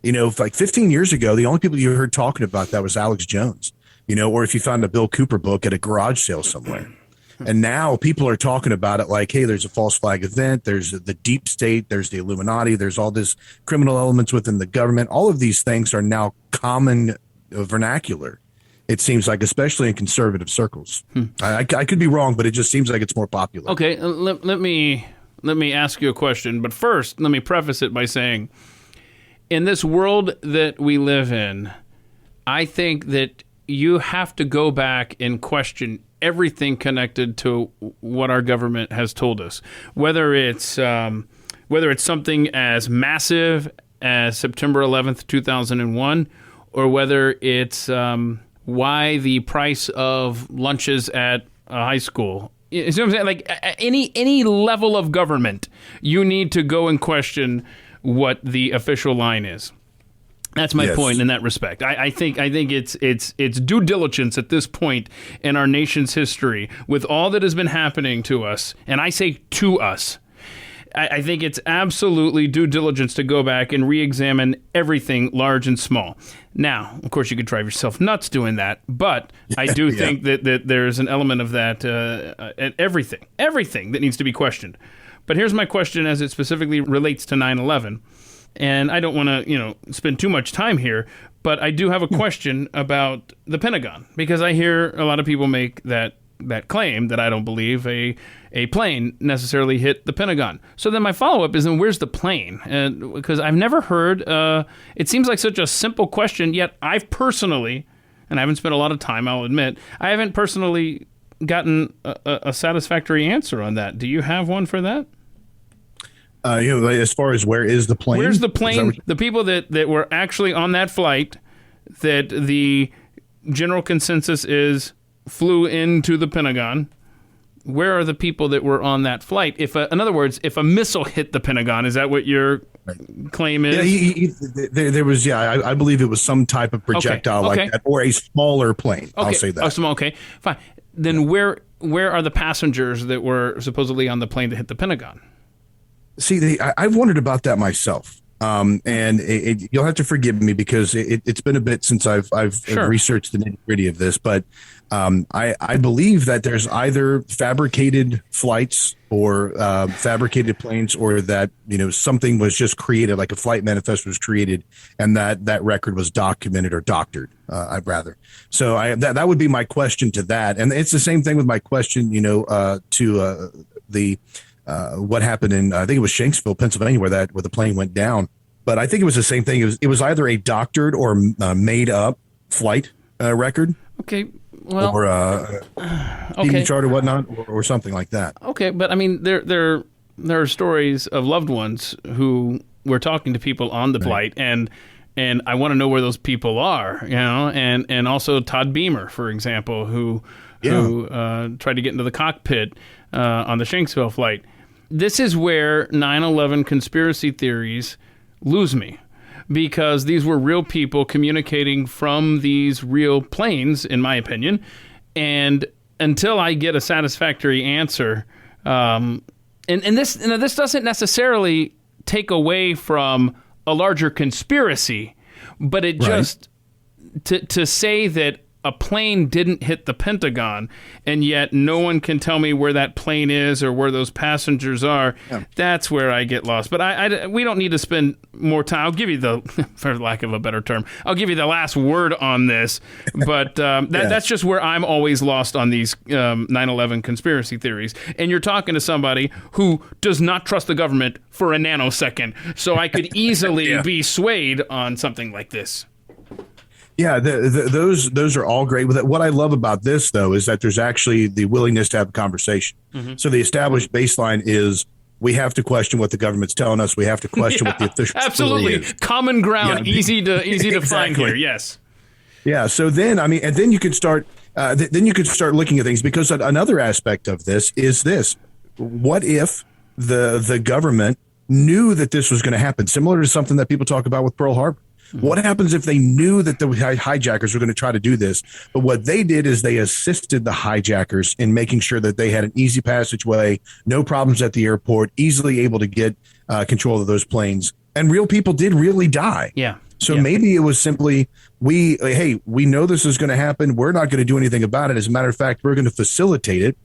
Like 15 years ago, the only people you heard talking about that was Alex Jones, or if you found a Bill Cooper book at a garage sale somewhere. And now people are talking about it like, hey, there's a false flag event. There's the deep state. There's the Illuminati. There's all this criminal elements within the government. All of these things are now common vernacular. It seems like, especially in conservative circles. I could be wrong, but it just seems like it's more popular. Okay, let me ask you a question. But first, let me preface it by saying, in this world that we live in, I think that you have to go back and question everything connected to what our government has told us, whether it's something as massive as September 11th, 2001, or whether it's why the price of lunches at a high school. You see what I'm saying? Like any level of government, you need to go and question what the official line is. That's my point in that respect. I think it's due diligence at this point in our nation's history with all that has been happening to us, and I say to us. I think it's absolutely due diligence to go back and re-examine everything, large and small. Now, of course, you could drive yourself nuts doing that, but I do think that there's an element of that at everything that needs to be questioned. But here's my question as it specifically relates to 9/11. And I don't want to, spend too much time here, but I do have a question about the Pentagon, because I hear a lot of people make that claim that I don't believe a plane necessarily hit the Pentagon. So then my follow-up is, then where's the plane? And because I've never heard, it seems like such a simple question, yet I've personally, and I haven't spent a lot of time, I'll admit, I haven't personally gotten a satisfactory answer on that. Do you have one for that? As far as where is the plane? Where's the plane? The people that were actually on that flight, that the general consensus is flew into the Pentagon. Where are the people that were on that flight? In other words, if a missile hit the Pentagon, is that what your claim is? Yeah, there was. Yeah, I believe it was some type of projectile like that, or a smaller plane. I'll say that. Small. Okay, fine. Then where are the passengers that were supposedly on the plane that hit the Pentagon? See, I've wondered about that myself. And you'll have to forgive me because it's been a bit since I've researched the nitty-gritty of this, but I believe that there's either fabricated flights or fabricated planes, or that something was just created, like a flight manifest was created, and that record was documented or doctored. I'd rather. So that would be my question to that, and it's the same thing with my question, to the. What happened in, I think it was Shanksville, Pennsylvania, where the plane went down. But I think it was the same thing. It was either a doctored or made up flight record. Okay. Well, or TV chart or whatnot, or something like that. Okay, but I mean, there are stories of loved ones who were talking to people on the flight, and I want to know where those people are, and also Todd Beamer, for example, who tried to get into the cockpit on the Shanksville flight. This is where 9/11 conspiracy theories lose me, because these were real people communicating from these real planes, in my opinion. And until I get a satisfactory answer, and this doesn't necessarily take away from a larger conspiracy, but it just to say that a plane didn't hit the Pentagon, and yet no one can tell me where that plane is or where those passengers are. Yeah. That's where I get lost. But we don't need to spend more time. I'll give you for lack of a better term, I'll give you the last word on this. But that's just where I'm always lost on these 9/11 conspiracy theories. And you're talking to somebody who does not trust the government for a nanosecond. So I could easily be swayed on something like this. Yeah, those are all great. What I love about this, though, is that there's actually the willingness to have a conversation. Mm-hmm. So the established baseline is we have to question what the government's telling us. We have to question what the official absolutely is. Common ground, easy to find here. Yes. Yeah. So then, and then you could start. Then you could start looking at things, because another aspect of this is this: what if the government knew that this was going to happen? Similar to something that people talk about with Pearl Harbor. What happens if they knew that the hijackers were going to try to do this? But what they did is they assisted the hijackers in making sure that they had an easy passageway, no problems at the airport, easily able to get control of those planes. And real people did really die. Yeah. So maybe it was simply, we know this is going to happen. We're not going to do anything about it. As a matter of fact, we're going to facilitate it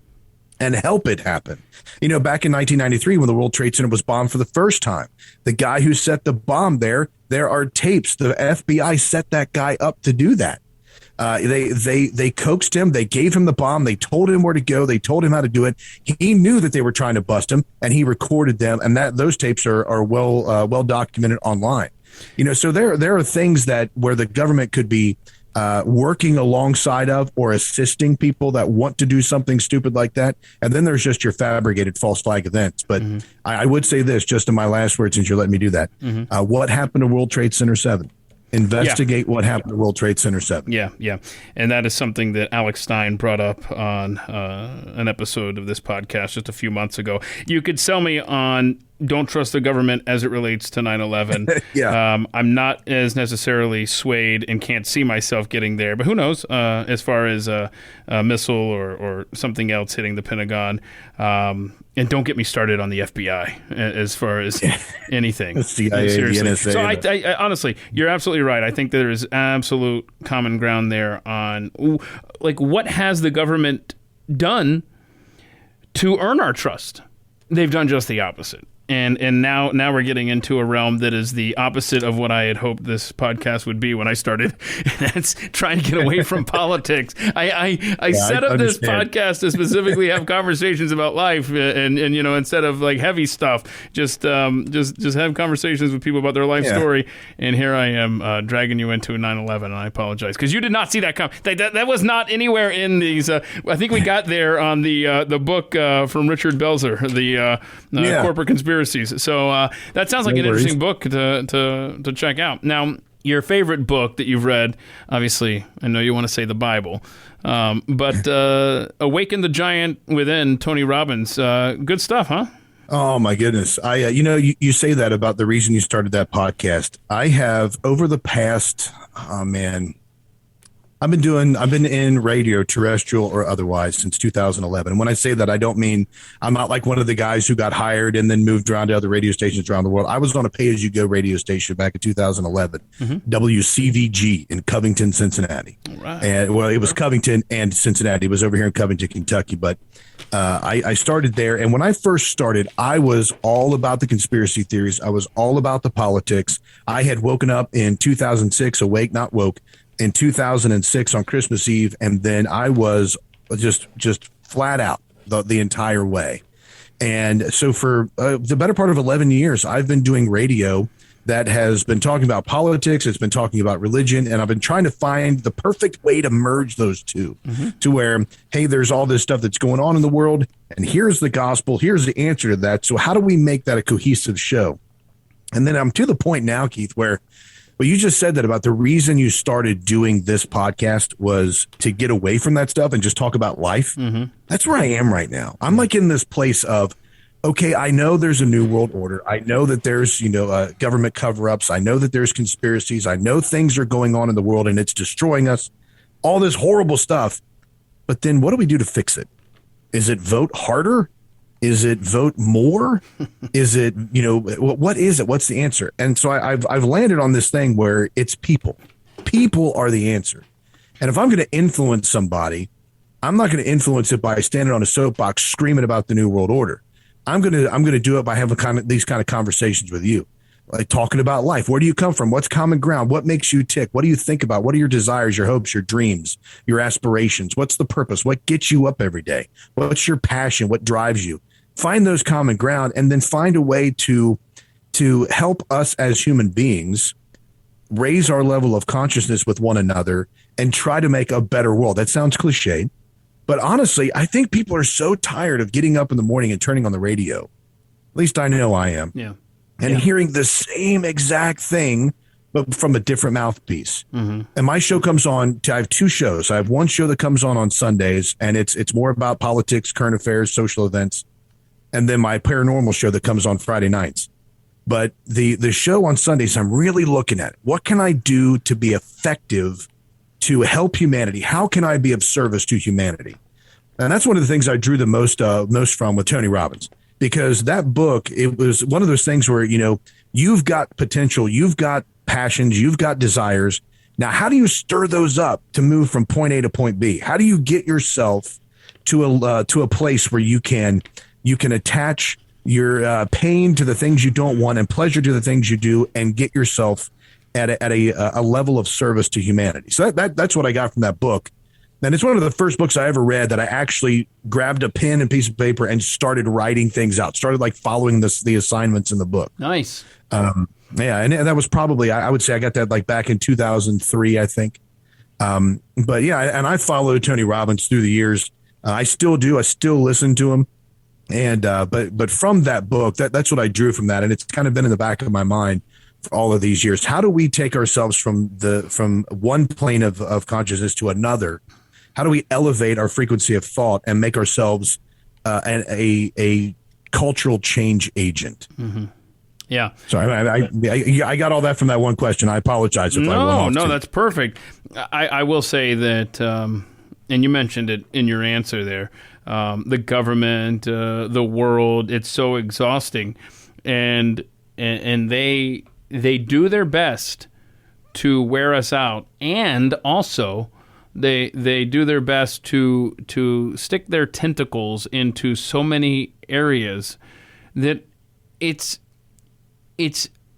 and help it happen. Back in 1993, when the World Trade Center was bombed for the first time, the guy who set the bomb there are tapes. The FBI set that guy up to do that. They coaxed him. They gave him the bomb. They told him where to go. They told him how to do it. He knew that they were trying to bust him, and he recorded them. And those tapes are well documented online. So there are things where the government could be working alongside of or assisting people that want to do something stupid like that. And then there's just your fabricated false flag events. But I would say this, just in my last word, since you're letting me do that. What happened to World Trade Center 7? Investigate what happened to World Trade Center 7. Yeah. And that is something that Alex Stein brought up on an episode of this podcast just a few months ago. You could sell me on don't trust the government as it relates to 9/11. I'm not as necessarily swayed and can't see myself getting there, but who knows as far as a missile or something else hitting the Pentagon. And don't get me started on the FBI as far as anything. The CIA, seriously. the NSA. So I honestly, you're absolutely right. I think there is absolute common ground there on what has the government done to earn our trust? They've done just the opposite. And now we're getting into a realm that is the opposite of what I had hoped this podcast would be when I started. That's trying to get away from politics. I set up this podcast to specifically have conversations about life, and instead of heavy stuff, just have conversations with people about their life story. And here I am dragging you into 9/11, and I apologize because you did not see that come. That was not anywhere in these. I think we got there on the book from Richard Belzer, the Corporate Conspiracies. So that sounds like an interesting book to check out. Now, your favorite book that you've read, obviously, I know you want to say the Bible, but Awaken the Giant Within, Tony Robbins. Good stuff, huh? Oh, my goodness. You say that about the reason you started that podcast. I have, over the past, I've been in radio, terrestrial or otherwise, since 2011. And when I say that, I don't mean I'm not like one of the guys who got hired and then moved around to other radio stations around the world. I was on a pay-as-you-go radio station back in 2011, WCVG in Covington, Cincinnati. Right. And it was Covington and Cincinnati. It was over here in Covington, Kentucky. But I started there. And when I first started, I was all about the conspiracy theories. I was all about the politics. I had woken up in 2006, awake, not woke, in 2006 on Christmas Eve, and then I was just flat out the entire way. And so for the better part of 11 years, I've been doing radio that has been talking about politics, it's been talking about religion, and I've been trying to find the perfect way to merge those two to where, hey, there's all this stuff that's going on in the world, and here's the gospel, here's the answer to that. So how do we make that a cohesive show? And then I'm to the point now, Keith, where well, you just said that about the reason you started doing this podcast was to get away from that stuff and just talk about life. That's where I am right now. I'm like in this place of, okay, I know there's a new world order. I know that there's, government cover-ups. I know that there's conspiracies. I know things are going on in the world and it's destroying us. All this horrible stuff. But then what do we do to fix it? Is it vote harder? Is it vote more? Is it, what is it? What's the answer? And so I've landed on this thing where it's people. People are the answer. And if I'm going to influence somebody, I'm not going to influence it by standing on a soapbox screaming about the new world order. I'm going to do it by having these kind of conversations with you, like talking about life. Where do you come from? What's common ground? What makes you tick? What do you think about? What are your desires, your hopes, your dreams, your aspirations? What's the purpose? What gets you up every day? What's your passion? What drives you? Find those common ground and then find a way to help us as human beings raise our level of consciousness with one another and try to make a better world. That sounds cliche, but honestly, I think people are so tired of getting up in the morning and turning on the radio. At least I know I am. Yeah. And hearing the same exact thing, but from a different mouthpiece. And my show comes on. I have two shows. I have one show that comes on Sundays, and it's more about politics, current affairs, social events. And then my paranormal show that comes on Friday nights. But the show on Sundays, I'm really looking at what can I do to be effective to help humanity? How can I be of service to humanity? And that's one of the things I drew the most from with Tony Robbins, because that book, it was one of those things where, you've got potential, you've got passions, you've got desires. Now, how do you stir those up to move from point A to point B? How do you get yourself to a place where you can attach your pain to the things you don't want and pleasure to the things you do, and get yourself at a level of service to humanity? So that's what I got from that book. And it's one of the first books I ever read that I actually grabbed a pen and piece of paper and started writing things out, started like following the assignments in the book. Nice. And that was probably, I would say I got that like back in 2003, I think. But yeah, and I followed Tony Robbins through the years. I still do. I still listen to him. And but from that book, that's what I drew from that. And it's kind of been in the back of my mind for all of these years. How do we take ourselves from one plane of consciousness to another? How do we elevate our frequency of thought and make ourselves a cultural change agent? Mm-hmm. Yeah. Sorry, I got all that from that one question. I apologize if I went off. No, that's perfect. I will say that, and you mentioned it in your answer there, the government, the world, it's so exhausting. And they do their best to wear us out, and also they do their best to stick their tentacles into so many areas that it's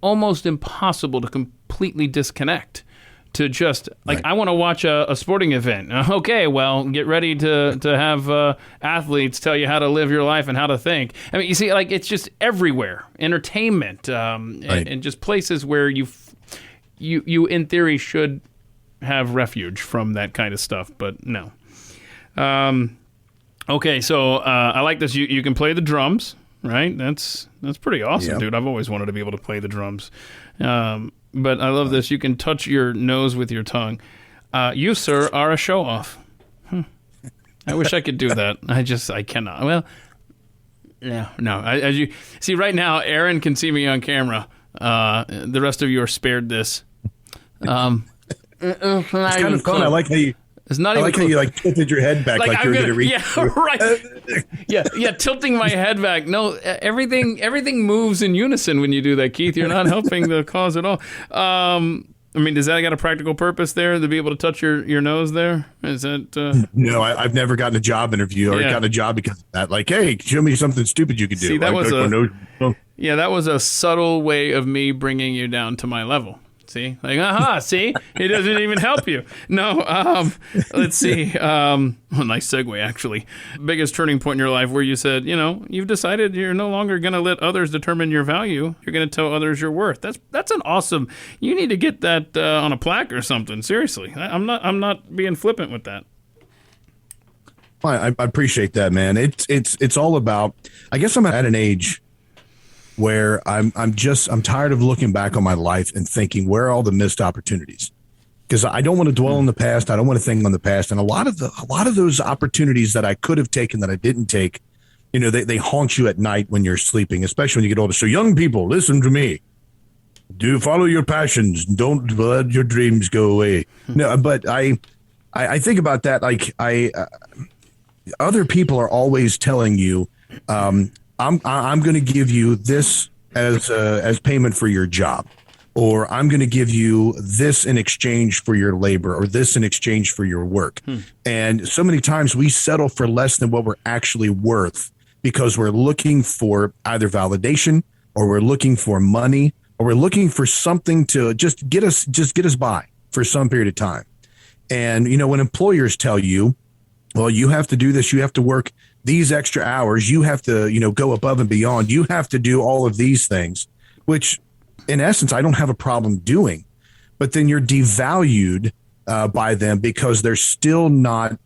almost impossible to completely disconnect. To just like, right. I want to watch a sporting event. Okay, well, get ready to have athletes tell you how to live your life and how to think. I mean, you see, like, it's just everywhere. Entertainment, right. and just places where you in theory should have refuge from that kind of stuff, but no. Okay, so I like this. You can play the drums, right? That's pretty awesome, dude. I've always wanted to be able to play the drums. But I love this. You can touch your nose with your tongue. You, sir, are a show-off. I wish I could do that. I cannot. Well, no. As you see right now, Aaron can see me on camera. The rest of you are spared this. It's kind of fun. I like how you. It's not even how you like tilted your head back like you're going to reach. Yeah, right. yeah, tilting my head back. No, everything moves in unison when you do that, Keith. You're not helping the cause at all. I mean, does that got a practical purpose there, to be able to touch your nose there? Is that... No, I've never gotten a job interview or gotten a job because of that. Like, hey, show me something stupid you could do. See, that was a subtle way of me bringing you down to my level. See, like, see, it doesn't even help you. No, let's see. Nice segue, actually. Biggest turning point in your life where you said, you've decided you're no longer going to let others determine your value. You're going to tell others your worth. That's an awesome. You need to get that on a plaque or something. Seriously, I'm not being flippant with that. I appreciate that, man. It's all about. I guess I'm at an age where I'm tired of looking back on my life and thinking, where are all the missed opportunities? Because I don't want to dwell on the past. I don't want to think on the past. And a lot of those opportunities that I could have taken that I didn't take, they haunt you at night when you're sleeping, especially when you get older. So young people, listen to me. Do follow your passions. Don't let your dreams go away. No, but I think about that. Like other people are always telling you, I'm going to give you this as payment for your job, or I'm going to give you this in exchange for your labor, or this in exchange for your work. And so many times we settle for less than what we're actually worth because we're looking for either validation, or we're looking for money, or we're looking for something to just get us by for some period of time. And, when employers tell you, well, you have to do this, you have to work these extra hours, you have to, go above and beyond. You have to do all of these things, which in essence, I don't have a problem doing. But then you're devalued by them because they're still not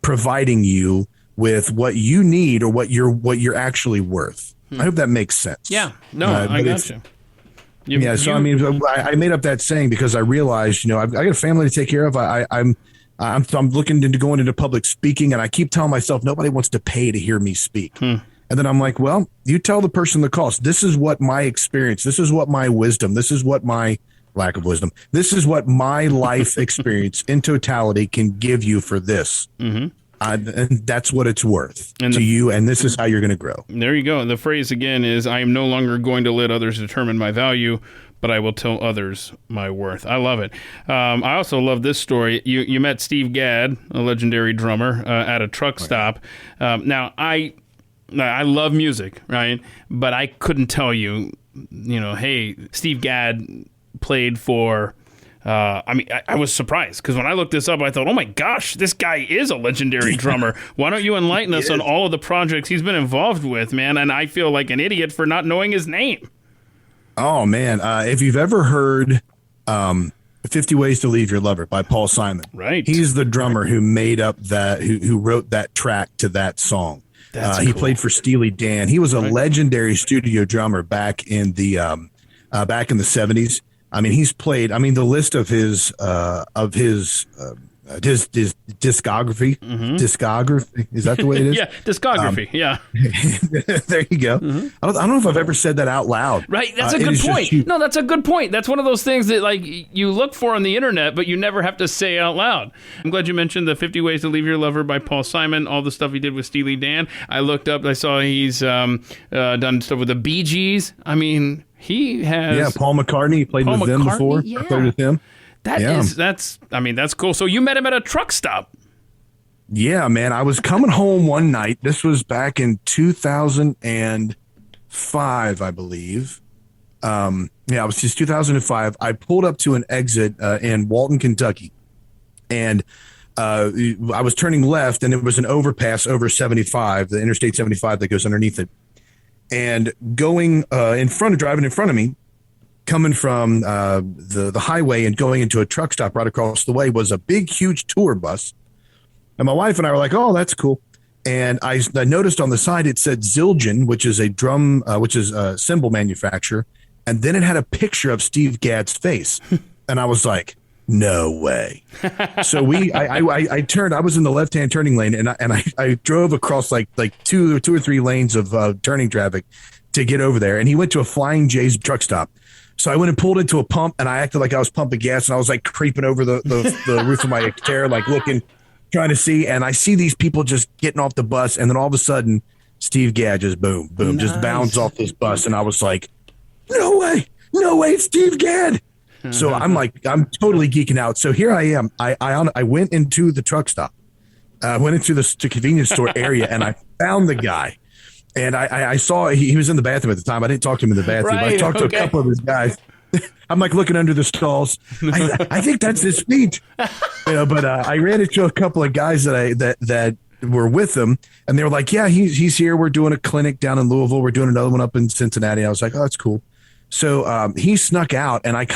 providing you with what you need or what you're actually worth. I hope that makes sense. Yeah, no, I got you. I mean, I made up that saying because I realized, I've got a family to take care of. I'm looking into going into public speaking, and I keep telling myself nobody wants to pay to hear me speak. And And then I'm like, well, you tell the person the cost. This is what my experience, this is what my wisdom, this is what my lack of wisdom, this is what my life experience in totality can give you for this. Mm-hmm. And that's what it's worth to you. And this is how you're going to grow. There you go. The phrase again is, I am no longer going to let others determine my value, but I will tell others my worth. I love it. I also love this story. You met Steve Gadd, a legendary drummer, at a truck stop. Now, I love music, right? But I couldn't tell you, hey, Steve Gadd played for... I was surprised because when I looked this up, I thought, oh my gosh, this guy is a legendary drummer. Why don't you enlighten us on all of the projects he's been involved with, man? And I feel like an idiot for not knowing his name. Oh, man. If you've ever heard 50 Ways to Leave Your Lover by Paul Simon, right? He's the drummer who made up that, who wrote that track to that song. He played for Steely Dan. He was a legendary studio drummer back in the 70s. I mean, he's played. I mean, the list of his discography. Mm-hmm. Discography, is that the way it is? Yeah, discography. Yeah. There you go. Mm-hmm. I don't know if I've ever said that out loud. Right. That's a good point. No, that's a good point. That's one of those things that like you look for on the internet, but you never have to say out loud. I'm glad you mentioned the 50 Ways to Leave Your Lover by Paul Simon. All the stuff he did with Steely Dan. I looked up. I saw he's done stuff with the Bee Gees. I mean. He has... Yeah, Paul McCartney. He played with them before. Yeah. I played with him. That's cool. So you met him at a truck stop. Yeah, man. I was coming home one night. This was back in 2005, I believe. It was just 2005. I pulled up to an exit in Walton, Kentucky. And I was turning left, and it was an overpass over 75, the Interstate 75 that goes underneath it. And driving in front of me, coming from the highway and going into a truck stop right across the way was a big, huge tour bus. And my wife and I were like, oh, that's cool. And I noticed on the side it said Zildjian, which is a cymbal manufacturer. And then it had a picture of Steve Gadd's face. And I was like, no way. So I turned. I was in the left-hand turning lane, and I drove across like two or three lanes of turning traffic to get over there. And he went to a Flying J's truck stop. So I went and pulled into a pump, and I acted like I was pumping gas, and I was like creeping over the roof of my Xterra, like looking, trying to see. And I see these people just getting off the bus, and then all of a sudden, Steve Gadd just boom, nice. Just bounced off this bus, and I was like, no way, it's Steve Gadd. So I'm totally geeking out. So here I am. I went into the truck stop, went into the convenience store area, and I found the guy. And I saw he was in the bathroom at the time. I didn't talk to him in the bathroom. Right, I talked to a couple of his guys. I'm like looking under the stalls. I think that's his feet. But I ran into a couple of guys that were with him, and they were like, yeah, he's here. We're doing a clinic down in Louisville. We're doing another one up in Cincinnati. I was like, oh, that's cool. So he snuck out, and I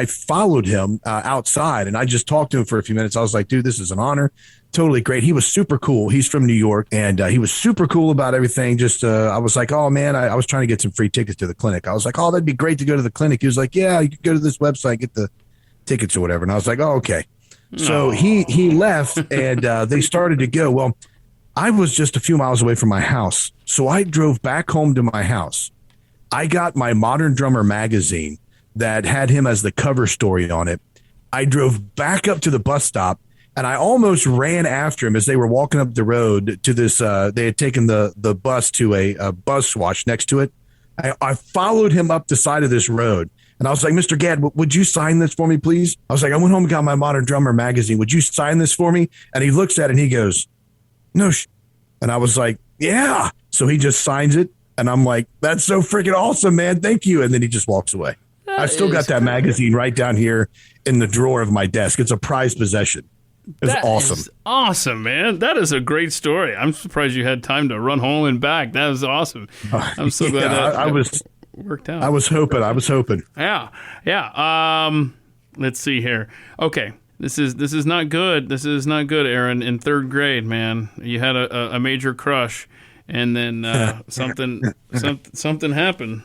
followed him outside, and I just talked to him for a few minutes. I was like, dude, this is an honor. Totally great. He was super cool. He's from New York, and he was super cool about everything. Just I was like, oh, man, I was trying to get some free tickets to the clinic. I was like, oh, that'd be great to go to the clinic. He was like, yeah, you can go to this website, get the tickets or whatever. And I was like, oh, okay. So he left, and they started to go. Well, I was just a few miles away from my house, so I drove back home to my house. I got my Modern Drummer magazine that had him as the cover story on it. I drove back up to the bus stop, and I almost ran after him as they were walking up the road to this. They had taken the bus to a bus swatch next to it. I followed him up the side of this road, and I was like, Mr. Gadd, would you sign this for me, please? I was like, I went home and got my Modern Drummer magazine. Would you sign this for me? And he looks at it, and he goes, no. And I was like, yeah. So he just signs it. And I'm like, that's so freaking awesome, man. Thank you. And then he just walks away. I've still got that magazine right down here in the drawer of my desk. It's a prized possession. It's awesome. Is awesome, man. That is a great story. I'm surprised you had time to run home and back. That was awesome. I'm so glad that worked out. I was hoping. Yeah. Let's see here. Okay. This is not good. This is not good, Aaron. In third grade, man, you had a major crush. And then something happened.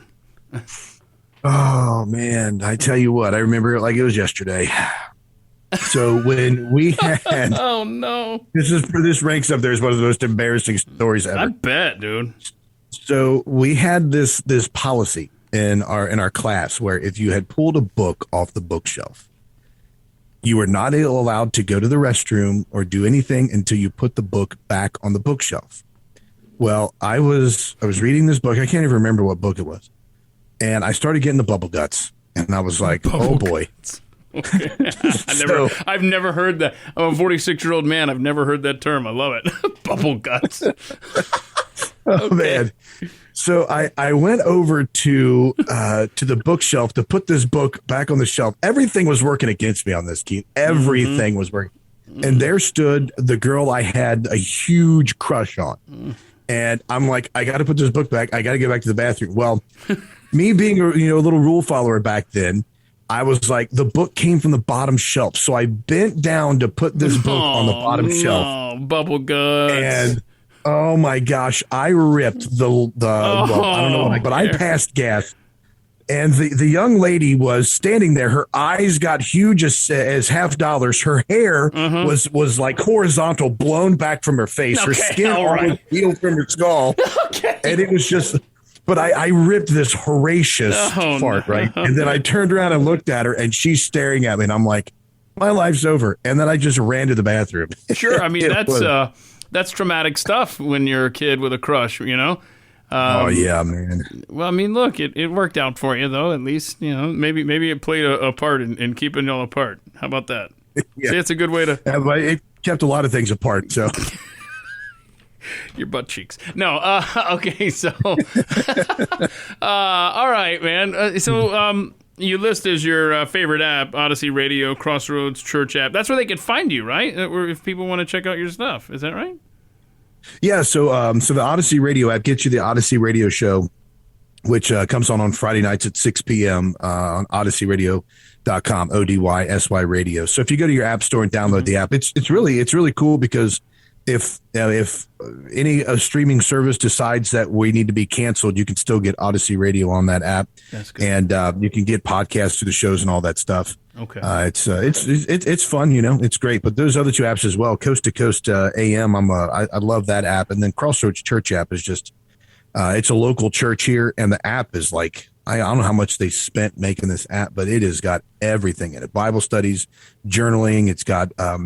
Oh, man. I tell you what, I remember it like it was yesterday. So when we had... Oh, no. This ranks up there as one of the most embarrassing stories ever. I bet, dude. So we had this policy in our class where if you had pulled a book off the bookshelf, you were not allowed to go to the restroom or do anything until you put the book back on the bookshelf. Well, I was reading this book. I can't even remember what book it was. And I started getting the bubble guts. And I was like, oh boy. Okay. I've never heard that. I'm a 46-year-old man. I've never heard that term. I love it. Bubble guts. Oh, man. So I went over to the bookshelf to put this book back on the shelf. Everything was working against me on this, Keith. Everything was working. And there stood the girl I had a huge crush on. And I'm like, I got to put this book back. I got to get back to the bathroom. Well, me being a little rule follower back then, I was like, the book came from the bottom shelf. So I bent down to put this book on the bottom shelf. Oh, bubble guts. And oh my gosh, I ripped well, I don't know, but I passed gas. And the young lady was standing there. Her eyes got huge as $50. Her hair was like horizontal, blown back from her face. Her skin almost peeled from her skull. And it was just, but I ripped this horrendous fart, right? And then I turned around and looked at her, and she's staring at me, and I'm like, my life's over. And then I just ran to the bathroom. Sure, I mean that's traumatic stuff when you're a kid with a crush, you know. Oh yeah, man. Well, I mean, look, it worked out for you though. At least maybe it played a part in keeping y'all apart. How about that? Yeah. See, it's a good way to. It kept a lot of things apart. So your butt cheeks. No. Okay. So. All right, man. You list as your favorite app, Odyssey Radio, Crossroads Church App. That's where they could find you, right? If people want to check out your stuff. Is that right? Yeah. So the Odyssey Radio app gets you the Odyssey Radio show, which comes on Friday nights at 6 p.m. On odysseyradio.com, ODYSY radio. So if you go to your app store and download the app, it's really cool because if any streaming service decides that we need to be canceled, you can still get Odyssey Radio on that app. That's good. And you can get podcasts to the shows and all that stuff. Okay. It's fun, it's great. But those other two apps as well, Coast to Coast AM, I love that app. And then Crossroads Church App is just it's a local church here, and the app is like, I don't know how much they spent making this app, but it has got everything in it. Bible studies, journaling. It's got a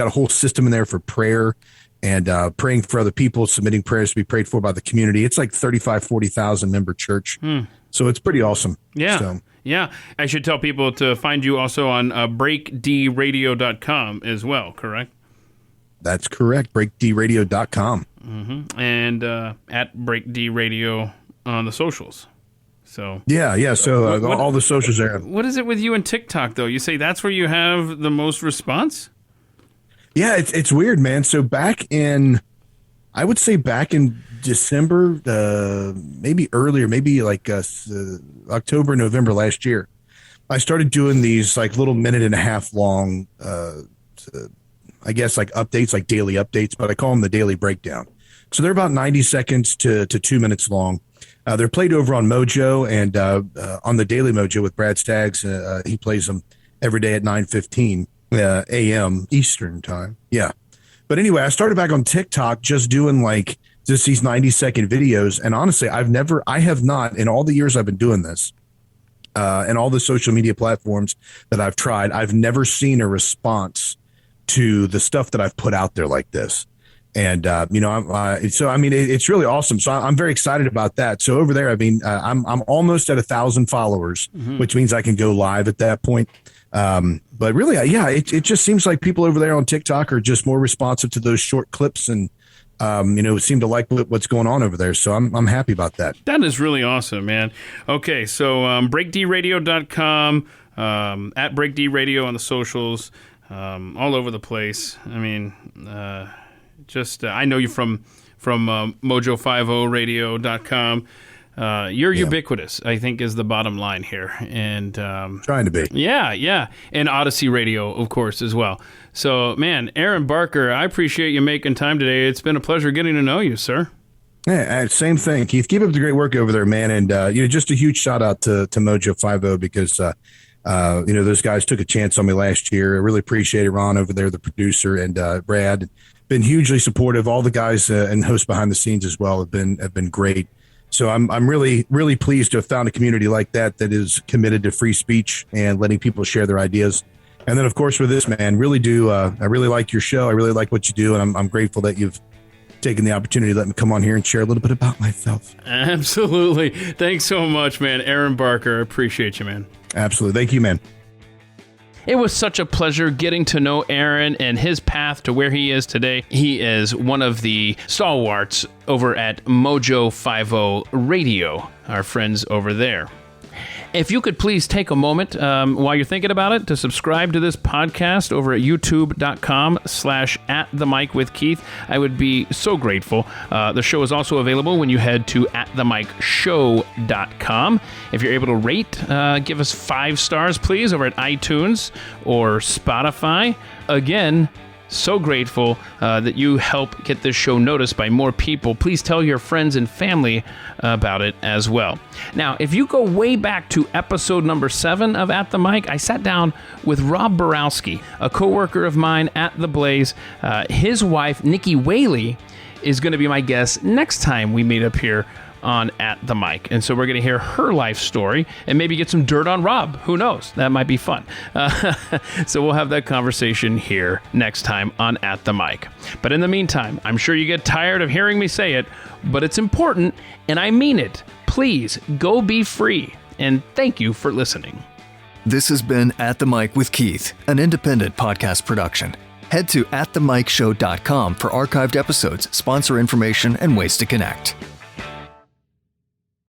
whole system in there for prayer and praying for other people, submitting prayers to be prayed for by the community. It's like 40,000 member church. So it's pretty awesome. Yeah. So, yeah. I should tell people to find you also on breakdradio.com as well, correct? That's correct. breakdradio.com. And at breakdradio on the socials. So yeah. So all the socials there. What is it with you and TikTok though? You say that's where you have the most response? Yeah, it's weird, man. So I would say back in December, maybe earlier, maybe like October, November last year, I started doing these like little minute and a half long, I guess like updates, like daily updates, but I call them the daily breakdown. So they're about 90 seconds to 2 minutes long. They're played over on Mojo and on the Daily Mojo with Brad Staggs. He plays them every day at 9:15 a.m. Eastern time. Yeah. But anyway, I started back on TikTok just doing like just these 90-second videos. And honestly, I have not, in all the years I've been doing this, and all the social media platforms that I've tried, I've never seen a response to the stuff that I've put out there like this. And, it's really awesome. So I'm very excited about that. So over there, I'm almost at 1,000 followers, which means I can go live at that point. But really, it just seems like people over there on TikTok are just more responsive to those short clips and, seem to like what's going on over there. So I'm happy about that. That is really awesome, man. Okay. So, breakdradio.com, at breakdradio on the socials, all over the place. I mean, I know you from mojo50radio.com. You're ubiquitous, I think, is the bottom line here. And trying to be. Yeah. And Odyssey Radio, of course, as well. So, man, Aaron Barker, I appreciate you making time today. It's been a pleasure getting to know you, sir. Yeah, same thing, Keith. Keep up the great work over there, man. And, just a huge shout out to Mojo50 because, those guys took a chance on me last year. I really appreciate it, Ron over there, the producer, and Brad. been hugely supportive. All the guys and hosts behind the scenes as well have been great. So I'm really, really pleased to have found a community like that is committed to free speech and letting people share their ideas. And then, of course, with this, man, really do. I really like your show. I really like what you do. And I'm grateful that you've taken the opportunity to let me come on here and share a little bit about myself. Absolutely. Thanks so much, man. Aaron Barker, appreciate you, man. Absolutely. Thank you, man. It was such a pleasure getting to know Aaron and his path to where he is today. He is one of the stalwarts over at Mojo 50 Radio, our friends over there. If you could please take a moment while you're thinking about it to subscribe to this podcast over at youtube.com/@themicwithkeith. I would be so grateful. The show is also available when you head to @themicshow.com. If you're able to rate, give us 5 stars, please, over at iTunes or Spotify. Again, so grateful that you help get this show noticed by more people. Please tell your friends and family about it as well. Now, if you go way back to episode number 7 of At the Mic, I sat down with Rob Borowski, a coworker of mine at The Blaze. His wife, Nikki Whaley, is going to be my guest next time we meet up here on At the Mic. And so we're going to hear her life story and maybe get some dirt on Rob. Who knows? That might be fun. So we'll have that conversation here next time on At the Mic. But in the meantime, I'm sure you get tired of hearing me say it, but it's important, and I mean it. Please go be free. And thank you for listening. This has been At the Mic with Keith, an independent podcast production. Head to atthemicshow.com for archived episodes, sponsor information, and ways to connect.